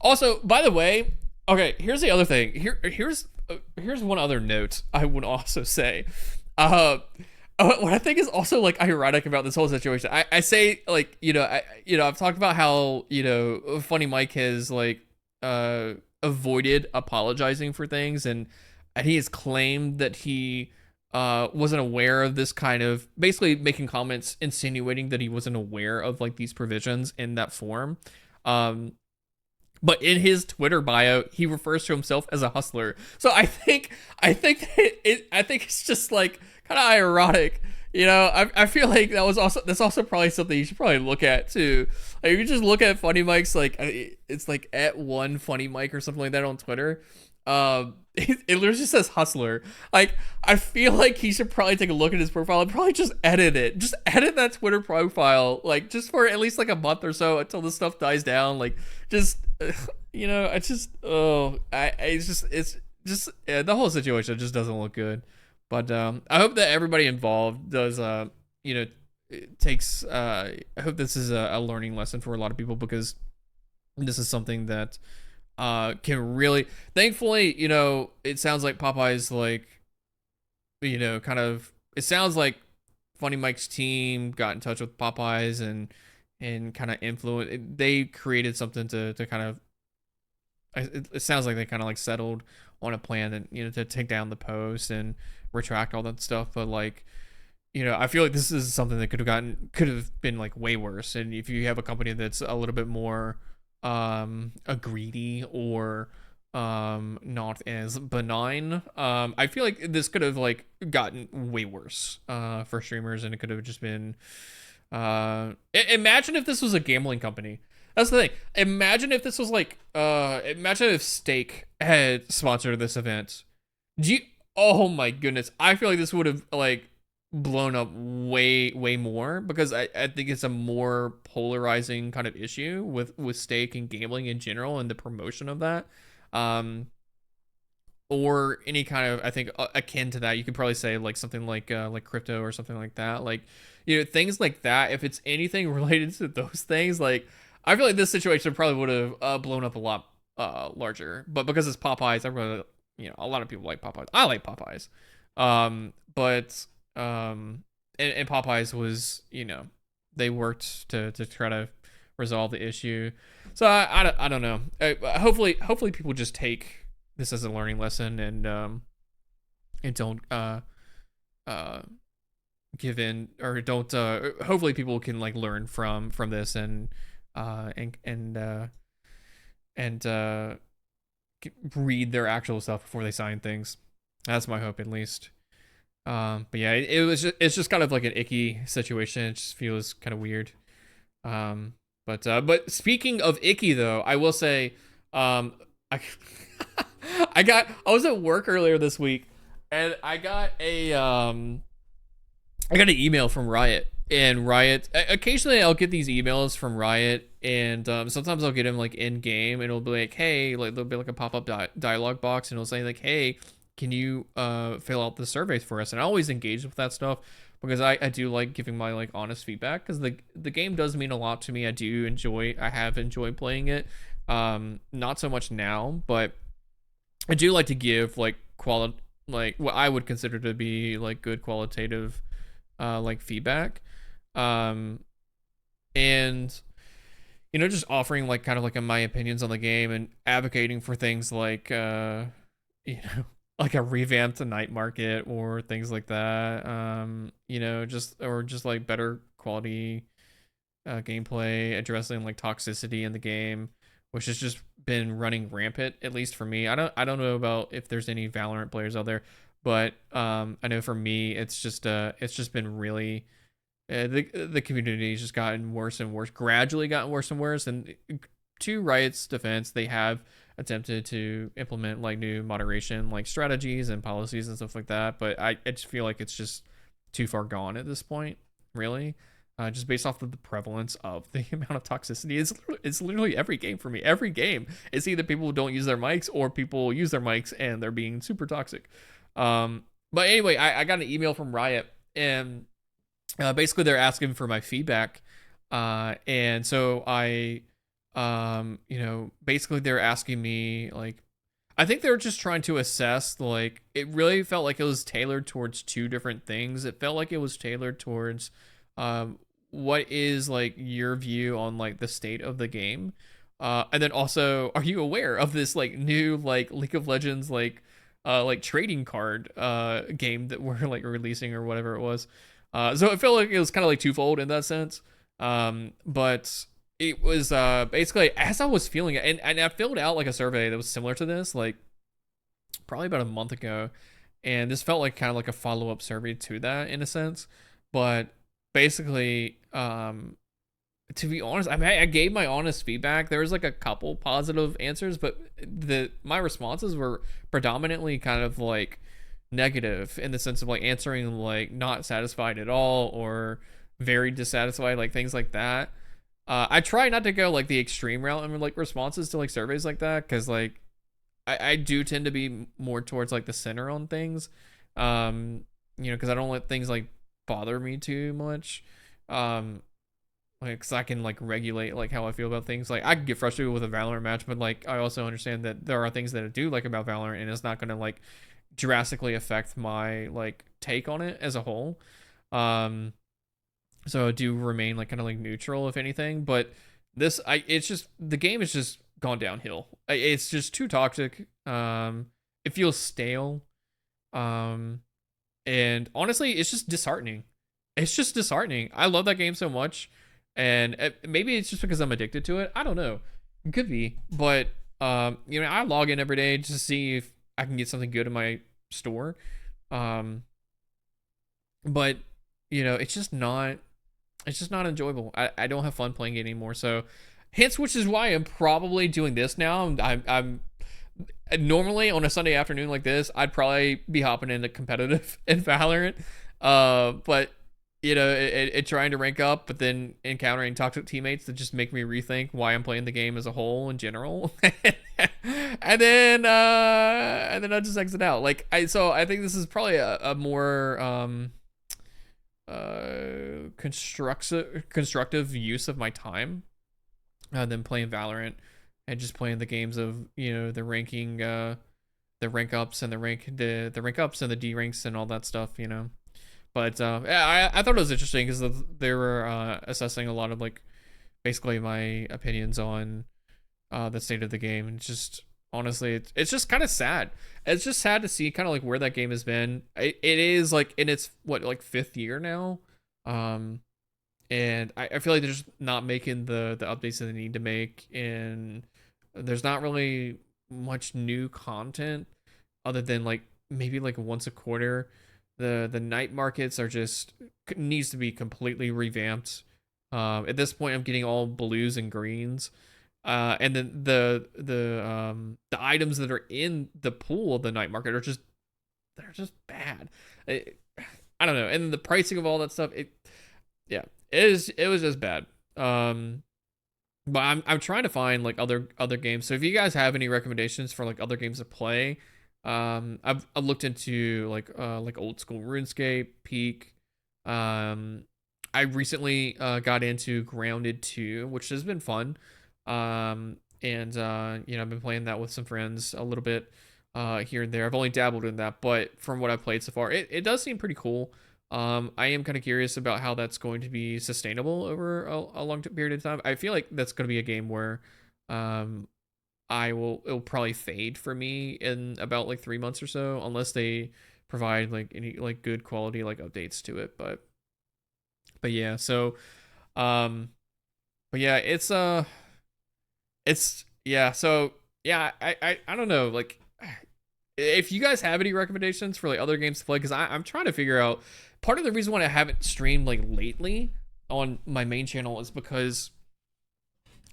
Also, by the way, okay, here's the other thing. Here's one other note I would also say. What I think is also like ironic about this whole situation, I say, like, you know, I've talked about how, you know, FunnyMike has like avoided apologizing for things, and he has claimed that he wasn't aware of this, kind of basically making comments insinuating that he wasn't aware of like these provisions in that form. But in his Twitter bio, he refers to himself as a hustler. So I think it's just like kind of ironic, you know. I feel like that's also probably something you should probably look at too. Like, if you just look at FunnyMike's, like, it's like at one FunnyMike or something like that on Twitter. It literally just says hustler. Like, I feel like he should probably take a look at his profile and probably just edit it. Just edit that Twitter profile, like, just for at least like a month or so until this stuff dies down. Like, just, you know, it's just, it's just the whole situation just doesn't look good. But I hope that everybody involved does, you know, takes. I hope this is a learning lesson for a lot of people, because this is something that can really, thankfully, you know, it sounds like Popeye's, like, you know, kind of, it sounds like FunnyMike's team got in touch with Popeyes and kind of they created something to kind of, it sounds like they kind of like settled on a plan that, you know, to take down the post and retract all that stuff. But, like, you know, I feel like this is something that could have been like way worse. And if you have a company that's a little bit more a greedy or not as benign, I feel like this could have like gotten way worse for streamers, and it could have just been imagine if this was a gambling company. That's the thing. Imagine if this was like imagine if Stake had sponsored this event. Oh my goodness, I feel like this would have like blown up way more, because I think it's a more polarizing kind of issue with stake and gambling in general and the promotion of that, or any kind of, I think, akin to that. You could probably say like something like crypto or something like that, like, you know, things like that. If it's anything related to those things, like, I feel like this situation probably would have blown up a lot larger. But because it's Popeyes, everybody, you know, a lot of people like Popeyes. I like Popeyes, but and Popeyes was, you know, they worked to try to resolve the issue. So I don't know. Hopefully people just take this as a learning lesson, and don't give in, or don't hopefully people can like learn from this, and read their actual stuff before they sign things. That's my hope, at least. But yeah, it's just kind of like an icky situation. It just feels kind of weird. But speaking of icky though, I will say, I I was at work earlier this week, and I got an email from Riot. And Riot, occasionally I'll get these emails from Riot, and sometimes I'll get them like in game, and it'll be like, hey, like there'll be like a pop up dialogue box, and it'll say like, hey, can you fill out the surveys for us? And I always engage with that stuff because I do like giving my like honest feedback, because the game does mean a lot to me. I have enjoyed playing it. Not so much now, but I do like to give like what I would consider to be like good qualitative like feedback. Um and just offering like kind of like my opinions on the game, and advocating for things like you know like a revamped night market or things like that. Just like better quality gameplay, addressing like toxicity in the game, which has just been running rampant, at least for me. I don't know about if there's any Valorant players out there, but I know for me it's just been really the community has just gotten worse and worse, gradually gotten worse and worse. And to Riot's defense, they have attempted to implement like new moderation like strategies and policies and stuff like that, but I just feel like it's just too far gone at this point, really. Just based off of the prevalence of the amount of toxicity. It's literally every game for me. Every game, it's either people who don't use their mics or people use their mics and they're being super toxic. But anyway, I got an email from Riot, and basically they're asking for my feedback. And so basically they're asking me like, I think they're just trying to assess, like, it really felt like it was tailored towards two different things. It felt like it was tailored towards what is like your view on like the state of the game, and then also, are you aware of this like new like League of Legends like trading card game that we're like releasing or whatever it was. So it felt like it was kind of like twofold in that sense. But it was basically, as I was feeling it, and I filled out like a survey that was similar to this like probably about a month ago, and this felt like kind of like a follow-up survey to that in a sense. But basically, to be honest, I mean, I gave my honest feedback. There was like a couple positive answers, but my responses were predominantly kind of like negative, in the sense of like answering like not satisfied at all or very dissatisfied, like things like that. I try not to go like the extreme route in like responses to like surveys like that, because like I do tend to be more towards like the center on things, because I don't let things like bother me too much. Like, cause I can like regulate like how I feel about things. Like, I can get frustrated with a Valorant match, but like I also understand that there are things that I do like about Valorant, and it's not gonna like drastically affect my like take on it as a whole. So I do remain like kind of like neutral, if anything. But it's just, the game is just gone downhill. It's just too toxic. It feels stale. And honestly, it's just disheartening. It's just disheartening. I love that game so much, and maybe it's just because I'm addicted to it. I don't know. It could be, but I log in every day just to see if I can get something good in my store. But it's just not. It's just not enjoyable. I don't have fun playing it anymore. So, hence, which is why I'm probably doing this now. I'm normally on a Sunday afternoon like this, I'd probably be hopping into competitive in Valorant. But trying to rank up, but then encountering toxic teammates that just make me rethink why I'm playing the game as a whole in general. and then I just exit out. So I think this is probably a more constructive use of my time than playing Valorant and just playing the games of the ranking, the rank ups and the rank ups and the D ranks and all that stuff. But yeah, I thought it was interesting because they were assessing a lot of like basically my opinions on the state of the game, and just honestly, it's just kind of sad. It's just sad to see kind of like where that game has been. It is like in its like fifth year now, and I feel like they're just not making the updates that they need to make, and there's not really much new content other than like maybe like once a quarter. The night markets are just needs to be completely revamped. At this point, I'm getting all blues and greens. And then the items that are in the pool of the night market are just they're just bad. I don't know. And the pricing of all that stuff, yeah, it was just bad. But I'm trying to find like other games. So if you guys have any recommendations for like other games to play, I've looked into like old school RuneScape, Peak. I recently got into Grounded 2, which has been fun. And you know, I've been playing that with some friends a little bit here and there. I've only dabbled in that, but from what I've played so far, it does seem pretty cool. I am kind of curious about how that's going to be sustainable over a long period of time. I feel like that's going to be a game where it'll probably fade for me in about like 3 months or so, unless they provide like any like good quality like updates to it. But yeah, so but yeah, it's yeah, so yeah, I don't know, like if you guys have any recommendations for like other games to play, because I'm trying to figure out part of the reason why I haven't streamed like lately on my main channel is because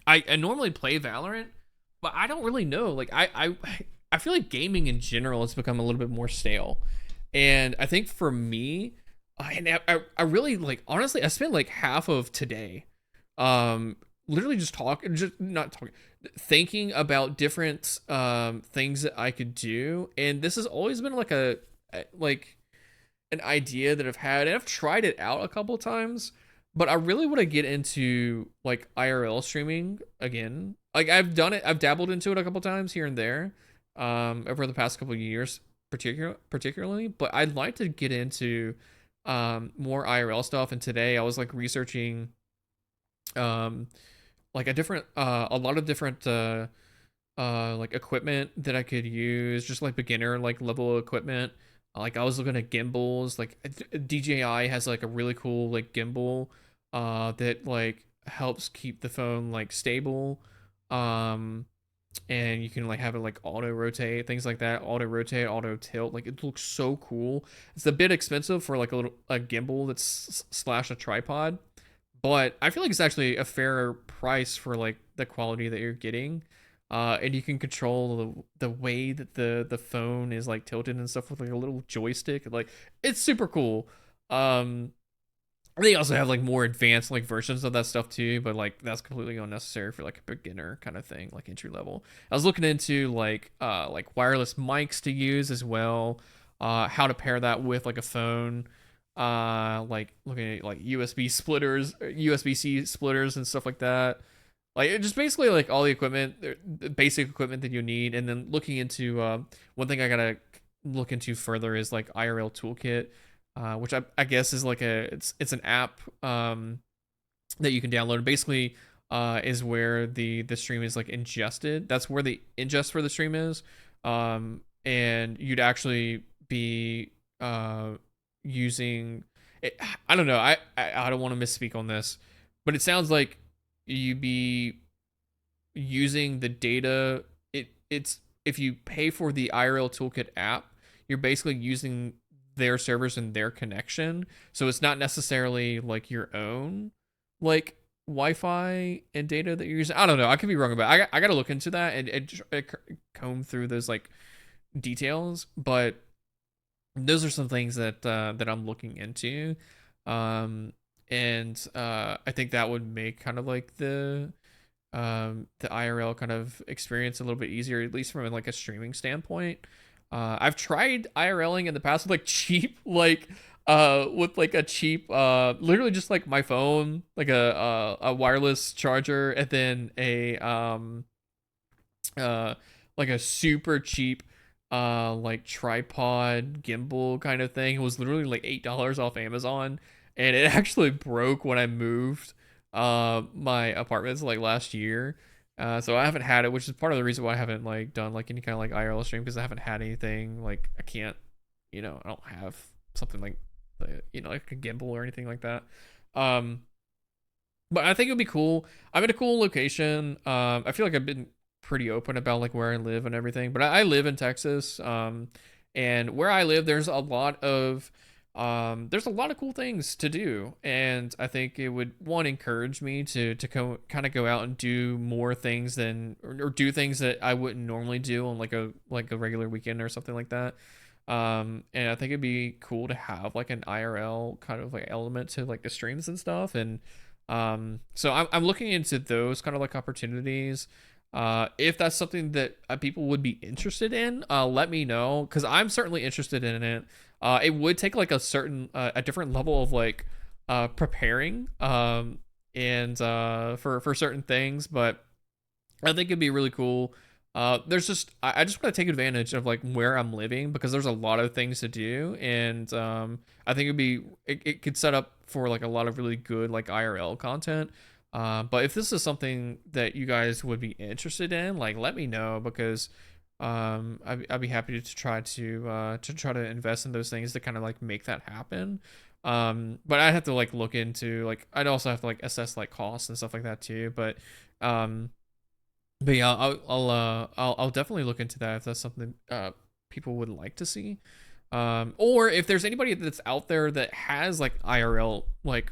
I normally play Valorant, but I don't really know. Like I feel like gaming in general has become a little bit more stale, and I think for me, and I really like honestly, I spent like half of today, literally just not talking, thinking about different things that I could do, and this has always been like like an idea that I've had, and I've tried it out a couple times, but I really want to get into like IRL streaming again. Like I've done it, I've dabbled into it a couple times here and there, over the past couple of years, particularly. But I'd like to get into more IRL stuff. And today I was like researching, like a lot of different like equipment that I could use, just like beginner like level equipment. Like I was looking at gimbals, like DJI has like a really cool like gimbal that like helps keep the phone like stable. And you can like have it like auto rotate, things like that, auto rotate, auto tilt. Like it looks so cool. It's a bit expensive for like a gimbal that's slash a tripod, but I feel like it's actually a fair price for like the quality that you're getting. And you can control the way that the phone is like tilted and stuff with like a little joystick. Like it's super cool. They also have like more advanced like versions of that stuff too, but like that's completely unnecessary for like a beginner kind of thing, like entry level. I was looking into like wireless mics to use as well, how to pair that with like a phone, like looking at like USB splitters, USB-C splitters and stuff like that. Like it just basically like all the equipment, the basic equipment that you need, and then looking into one thing I gotta look into further is like IRL Toolkit, which I guess is like it's an app that you can download. Basically, is where the stream is like ingested. That's where the ingest for the stream is, and you'd actually be using it. I don't know. I don't want to misspeak on this, but it sounds like you be using the data. It's if you pay for the IRL Toolkit app, you're basically using their servers and their connection, so it's not necessarily like your own like Wi-Fi and data that you're using. I don't know, I could be wrong about it. I gotta look into that and comb through those like details, but those are some things that that I'm looking into. And I think that would make kind of like the IRL kind of experience a little bit easier, at least from like a streaming standpoint. I've tried IRLing in the past with like cheap, like with like a cheap, literally just like my phone, like a wireless charger, and then like a super cheap like tripod gimbal kind of thing. It was literally like $8 off Amazon, and it actually broke when I moved my apartments like last year. So I haven't had it, which is part of the reason why I haven't like done like any kind of like IRL stream, because I haven't had anything. Like I can't, I don't have something like like a gimbal or anything like that. But I think it would be cool. I'm in a cool location. I feel like I've been pretty open about like where I live and everything, but I live in Texas. And where I live, there's a lot of there's a lot of cool things to do, and I think it would encourage me to kind of go out and do more things than or do things that I wouldn't normally do on like a regular weekend or something like that. And I think it'd be cool to have like an IRL kind of like element to like the streams and stuff. And so I'm looking into those kind of like opportunities. If that's something that people would be interested in, let me know, because I'm certainly interested in it. It would take like a different level of like preparing and for certain things, but I think it'd be really cool. There's just I just want to take advantage of like where I'm living, because there's a lot of things to do, and I think it could set up for like a lot of really good like IRL content. But if this is something that you guys would be interested in, like let me know, because I'd be happy to try to invest in those things to kind of like make that happen. But I'd have to like look into like I'd also have to like assess like costs and stuff like that too. But yeah, I'll definitely look into that if that's something people would like to see. Or if there's anybody that's out there that has like IRL like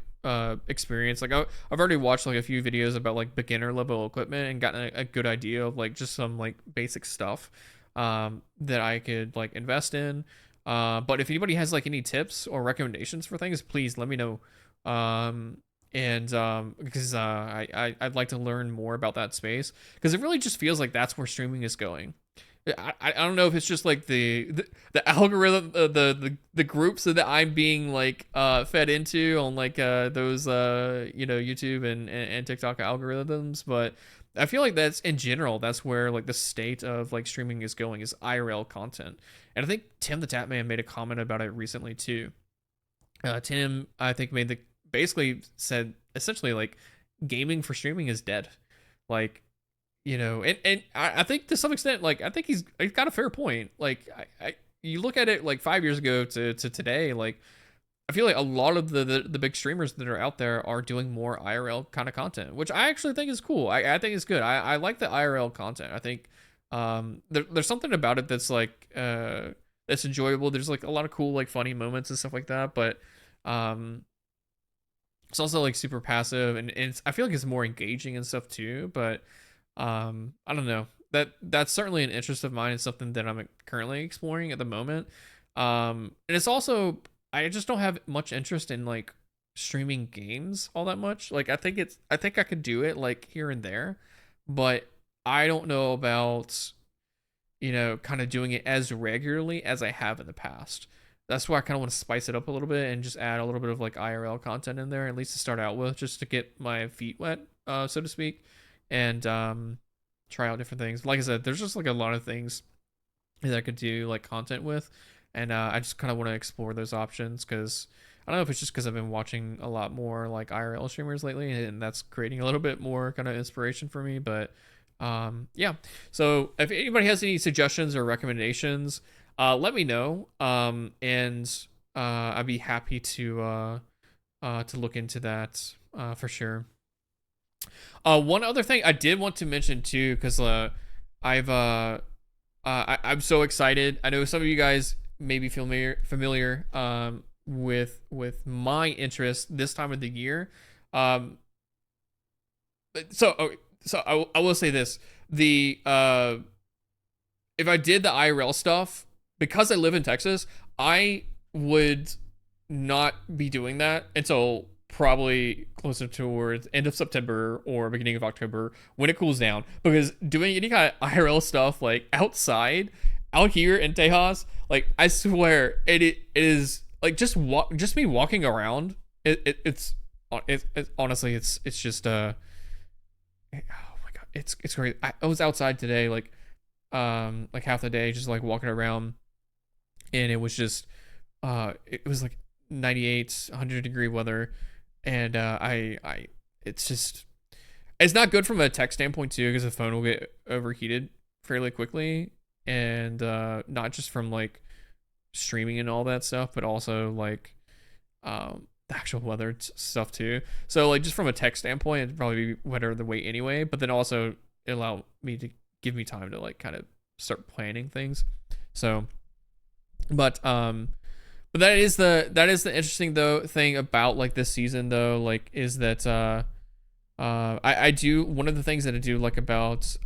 experience, like I've already watched like a few videos about like beginner level equipment and gotten a good idea of like just some like basic stuff that I could like invest in. But if anybody has like any tips or recommendations for things, please let me know. And because I'd like to learn more about that space, because it really just feels like that's where streaming is going. I don't know if it's just like the algorithm, the groups that I'm being like fed into on like those YouTube and TikTok algorithms, but I feel like that's in general, that's where like the state of like streaming is going, is IRL content. And I think Tim the Tatman made a comment about it recently too. Tim, I think, basically said essentially like gaming for streaming is dead. Like, and I think to some extent, like I think he's got a fair point. Like you look at it like 5 years ago to today, like I feel like a lot of the big streamers that are out there are doing more IRL kind of content, which I actually think is cool. I think it's good. I like the IRL content. I think there's something about it that's like that's enjoyable. There's like a lot of cool like funny moments and stuff like that, but it's also like super passive, and I feel like it's more engaging and stuff too. But I don't know, that's certainly an interest of mine and something that I'm currently exploring at the moment. And it's also, I just don't have much interest in like streaming games all that much. Like I think I could do it like here and there, but I don't know about kind of doing it as regularly as I have in the past. That's why I kind of want to spice it up a little bit and just add a little bit of like IRL content in there, at least to start out with, just to get my feet wet, so to speak, and try out different things. Like I said, there's just like a lot of things that I could do like content with, and I just kind of want to explore those options, because I don't know if it's just because I've been watching a lot more like IRL streamers lately, and that's creating a little bit more kind of inspiration for me. But yeah, so if anybody has any suggestions or recommendations, let me know, and I'd be happy to look into that for sure. One other thing I did want to mention too, because I'm so excited. I know some of you guys may be familiar with my interest this time of the year. So I will say this: if I did the IRL stuff, because I live in Texas, I would not be doing that until probably closer towards end of September or beginning of October, when it cools down. Because doing any kind of IRL stuff like outside, out here in Tejas, like I swear it is like just me walking around. It's honestly it's just oh my god, it's great. I was outside today like half the day, just like walking around, and it was just it was like 98 100 degree weather, and it's not good from a tech standpoint too, because the phone will get overheated fairly quickly, and not just from like streaming and all that stuff, but also like the actual weather stuff too. So like just from a tech standpoint, it'd probably be better to wait anyway, but then also it allowed me to give me time to like kind of start planning things. So but But that is the interesting though thing about like this season though, like is that I do, one of the things that I do like about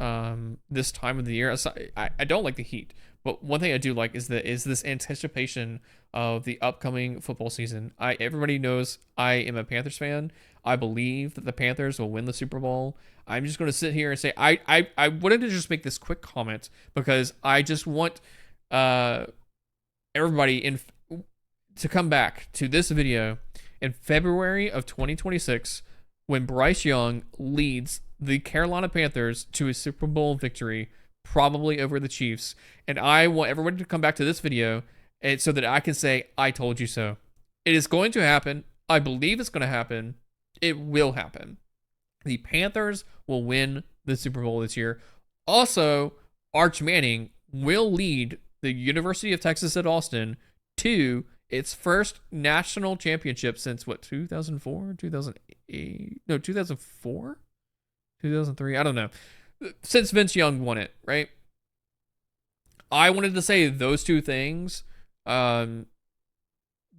this time of the year, I don't like the heat, but one thing I do like is this anticipation of the upcoming football season. Everybody knows I am a Panthers fan. I believe that the Panthers will win the Super Bowl. I'm just going to sit here and say I wanted to just make this quick comment because I just want everybody to come back to this video in February of 2026 when Bryce Young leads the Carolina Panthers to a Super Bowl victory, probably over the Chiefs. And I want everybody to come back to this video and so that I can say, I told you so. It is going to happen. I believe it's going to happen. It will happen. The Panthers will win the Super Bowl this year. Also, Arch Manning will lead the University of Texas at Austin to its first national championship since what, 2004, 2008? No, 2004? 2003? I don't know. Since Vince Young won it, right? I wanted to say those two things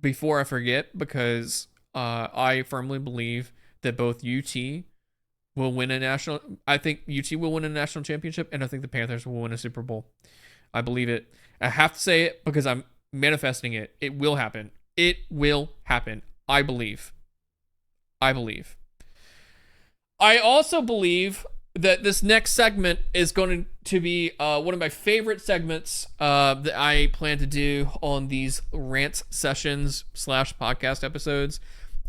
before I forget because I firmly believe that both UT will win a national. I think UT will win a national championship, and I think the Panthers will win a Super Bowl. I believe it. I have to say it because I'm manifesting it. It will happen. It will happen. I believe. I also believe that this next segment is going to be one of my favorite segments that I plan to do on these Rants sessions / podcast episodes.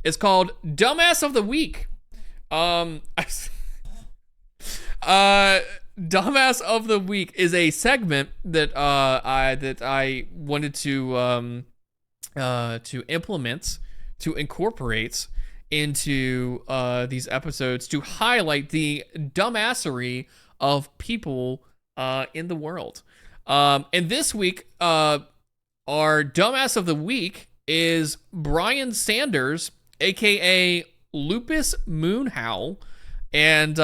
It's called Dumbass of the Week. Dumbass of the Week is a segment that I wanted to implement, to incorporate into these episodes to highlight the dumbassery of people in the world. And this week, our Dumbass of the Week is Brian Sanders, aka Lupus Moonhowl, and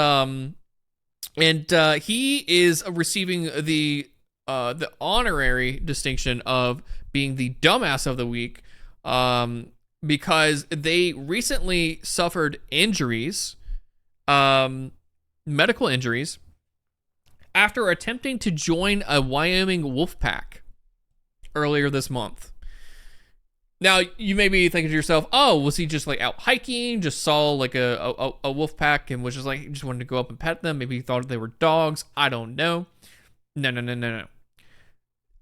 he is receiving the honorary distinction of being the Dumbass of the Week, because they recently suffered injuries, medical injuries, after attempting to join a Wyoming wolf pack earlier this month. Now, you may be thinking to yourself, oh, was he just like out hiking, just saw like a wolf pack and was just like, he just wanted to go up and pet them? Maybe he thought they were dogs. I don't know. No.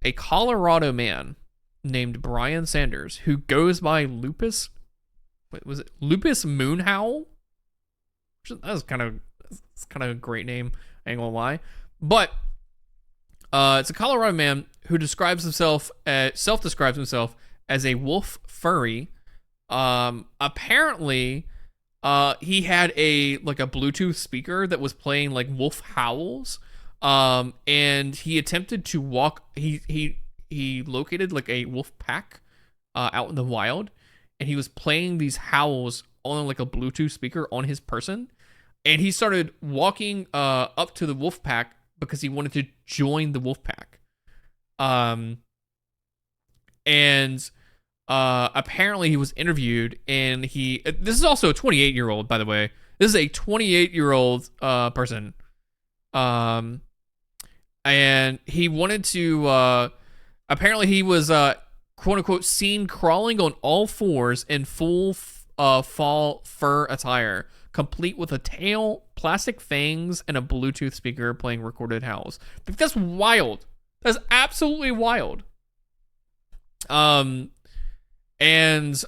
A Colorado man named Brian Sanders, who goes by Lupus, was it Lupus Moonhowl? That's kind of a great name, I ain't gonna lie. But it's a Colorado man who self-describes himself as a wolf furry. Apparently, he had a Bluetooth speaker that was playing like wolf howls. And he attempted to walk. He located like a wolf pack out in the wild, and he was playing these howls on like a Bluetooth speaker on his person. And he started walking up to the wolf pack because he wanted to join the wolf pack. And apparently he was interviewed, and this is also a 28-year-old, by the way. This is a 28-year-old person. And he wanted to, apparently he was, quote unquote, seen crawling on all fours in full fall fur attire, complete with a tail, plastic fangs, and a Bluetooth speaker playing recorded howls. That's wild. That's absolutely wild. And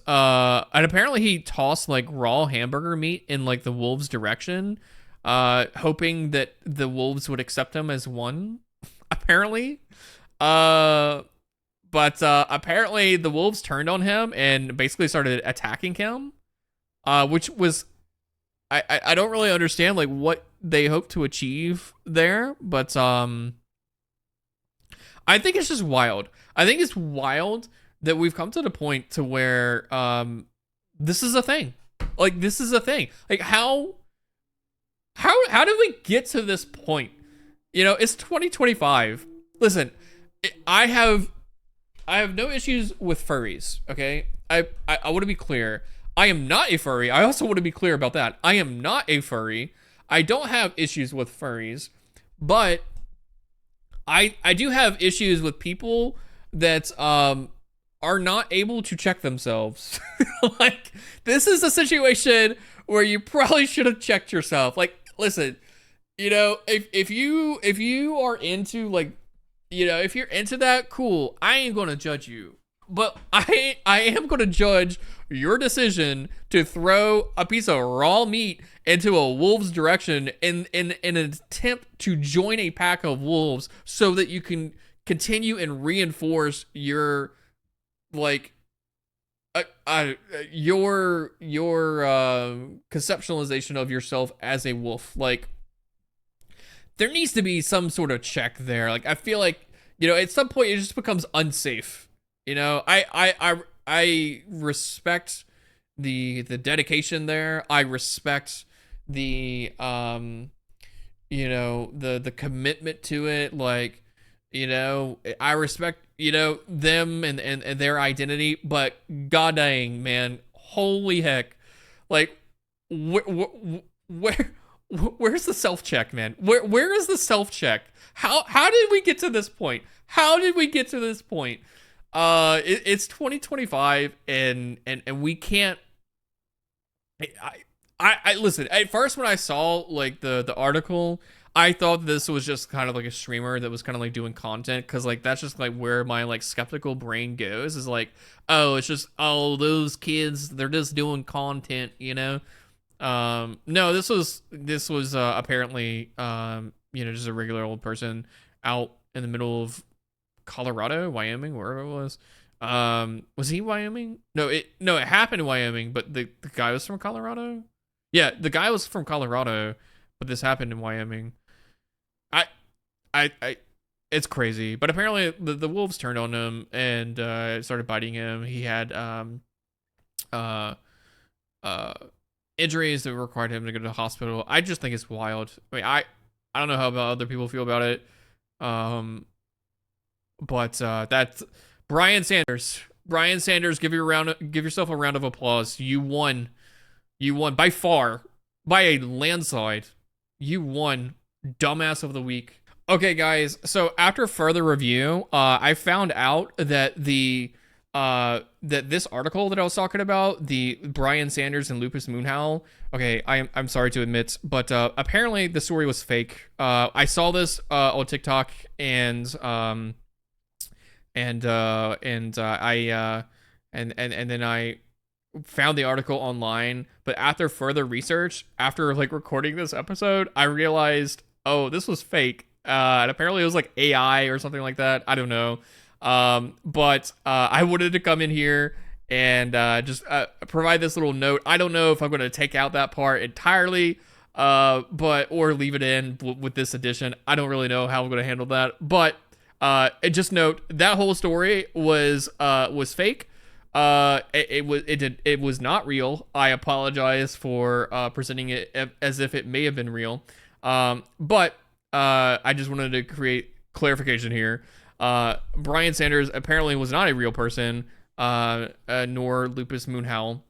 apparently he tossed like raw hamburger meat in like the wolves' direction, hoping that the wolves would accept him as one, apparently. But apparently the wolves turned on him and basically started attacking him, which was, I don't really understand like what they hope to achieve there, but I think it's just wild. I think it's wild that we've come to the point to where this is a thing. Like, this is a thing. Like, how did we get to this point? You know, it's 2025. Listen, I have I have no issues with furries. Okay, I want to be clear. I am not a furry. I also want to be clear about that. I am not a furry. I don't have issues with furries, but I do have issues with people that are not able to check themselves. Like, this is a situation where you probably should have checked yourself. Like, listen, you know, if you are into, like, you know, if you're into that, cool. I ain't gonna judge you, but I am gonna judge your decision to throw a piece of raw meat into a wolf's direction in an attempt to join a pack of wolves so that you can continue and reinforce your, like, your conceptualization of yourself as a wolf. Like, there needs to be some sort of check there. Like, I feel like, you know, at some point it just becomes unsafe. You know, I respect the dedication there. I respect the you know, the commitment to it. Like, you know, I respect, you know, them and their identity, but god dang, man, holy heck, like, where's the self check, man? Where is the self check? How did we get to this point? How did we get to this point? It's 2025 and we can't. I listen. At first, when I saw, like, the article, I thought this was just kind of like a streamer that was kind of like doing content, because, like, that's just like where my, like, skeptical brain goes, is like, oh, it's just, oh, those kids, they're just doing content, you know. No, this was apparently, you know, just a regular old person out in the middle of Colorado, Wyoming, wherever it was. Was he Wyoming? No, it happened in Wyoming, but the guy was from Colorado. Yeah, the guy was from Colorado, but this happened in Wyoming. It's crazy. But apparently the wolves turned on him and started biting him. He had injuries that required him to go to the hospital. I just think it's wild. I mean, I don't know how about other people feel about it. But that's Brian Sanders. Brian Sanders, give yourself a round of applause. You won. You won by far, by a landslide. You won Dumbass of the Week. Okay, guys. So after further review, I found out that that this article that I was talking about, the Brian Sanders and Lupus Moonhowl. Okay, I'm sorry to admit, but apparently the story was fake. I saw this on TikTok and then I found the article online. But after further research, after, like, recording this episode, I realized, oh, this was fake. And apparently it was like AI or something like that. I don't know. But I wanted to come in here and just provide this little note. I don't know if I'm going to take out that part entirely, or leave it in with this edition. I don't really know how I'm going to handle that. But just note that whole story was fake. It was not real. I apologize for presenting it as if it may have been real. But I just wanted to create clarification here. Brian Sanders apparently was not a real person, nor Lupus Moonhowl.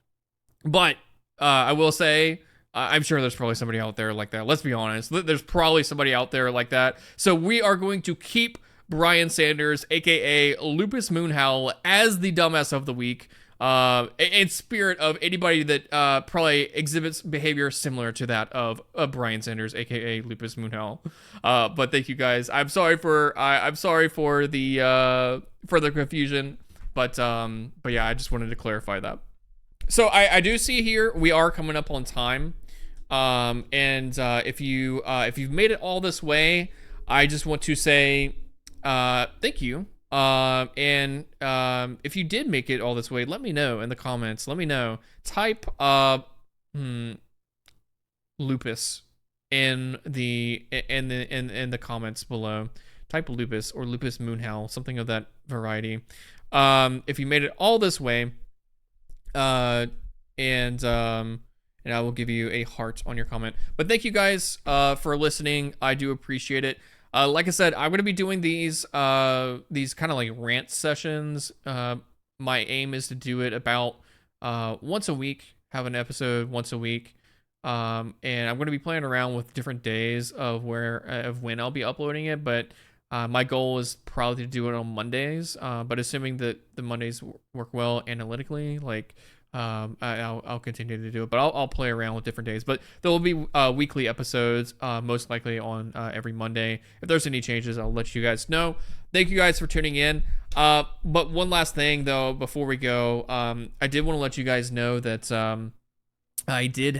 But I will say, I'm sure there's probably somebody out there like that. Let's be honest. There's probably somebody out there like that. So we are going to keep Brian Sanders, aka Lupus Moonhowl, as the dumbass of the week, in spirit of anybody that probably exhibits behavior similar to that of Brian Sanders, aka Lupus Moonhowl. But thank you guys. I'm sorry for the further confusion, but yeah, I just wanted to clarify that. So I do see here we are coming up on time, and if you've made it all this way, I just want to say thank you. And if you did make it all this way, let me know in the comments. Let me know. Type Lupus in the comments below. Type Lupus or Lupus Moonhowl, something of that variety. If you made it all this way, and I will give you a heart on your comment. But thank you guys for listening. I do appreciate it. Like I said, I'm gonna be doing these kind of like rant sessions. My aim is to do it about once a week, have an episode once a week. And I'm going to be playing around with different days of when I'll be uploading it, but my goal is probably to do it on Mondays. But assuming that the Mondays work well analytically, like I'll continue to do it. But I'll play around with different days. But there will be weekly episodes, most likely on every Monday. If there's any changes, I'll let you guys know. Thank you guys for tuning in. But one last thing though, before we go, I did want to let you guys know that I did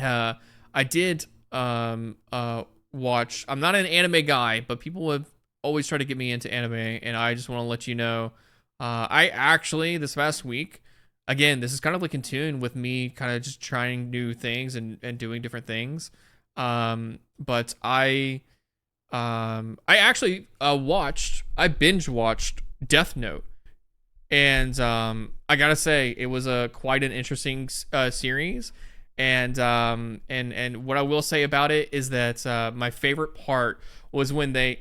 watch. I'm not an anime guy, but people have always tried to get me into anime, and I just want to let you know, I actually this past week, again, this is kind of like in tune with me kind of just trying new things and doing different things. But I actually I binge watched Death Note, and I gotta say it was quite an interesting series. And what I will say about it is that my favorite part was when they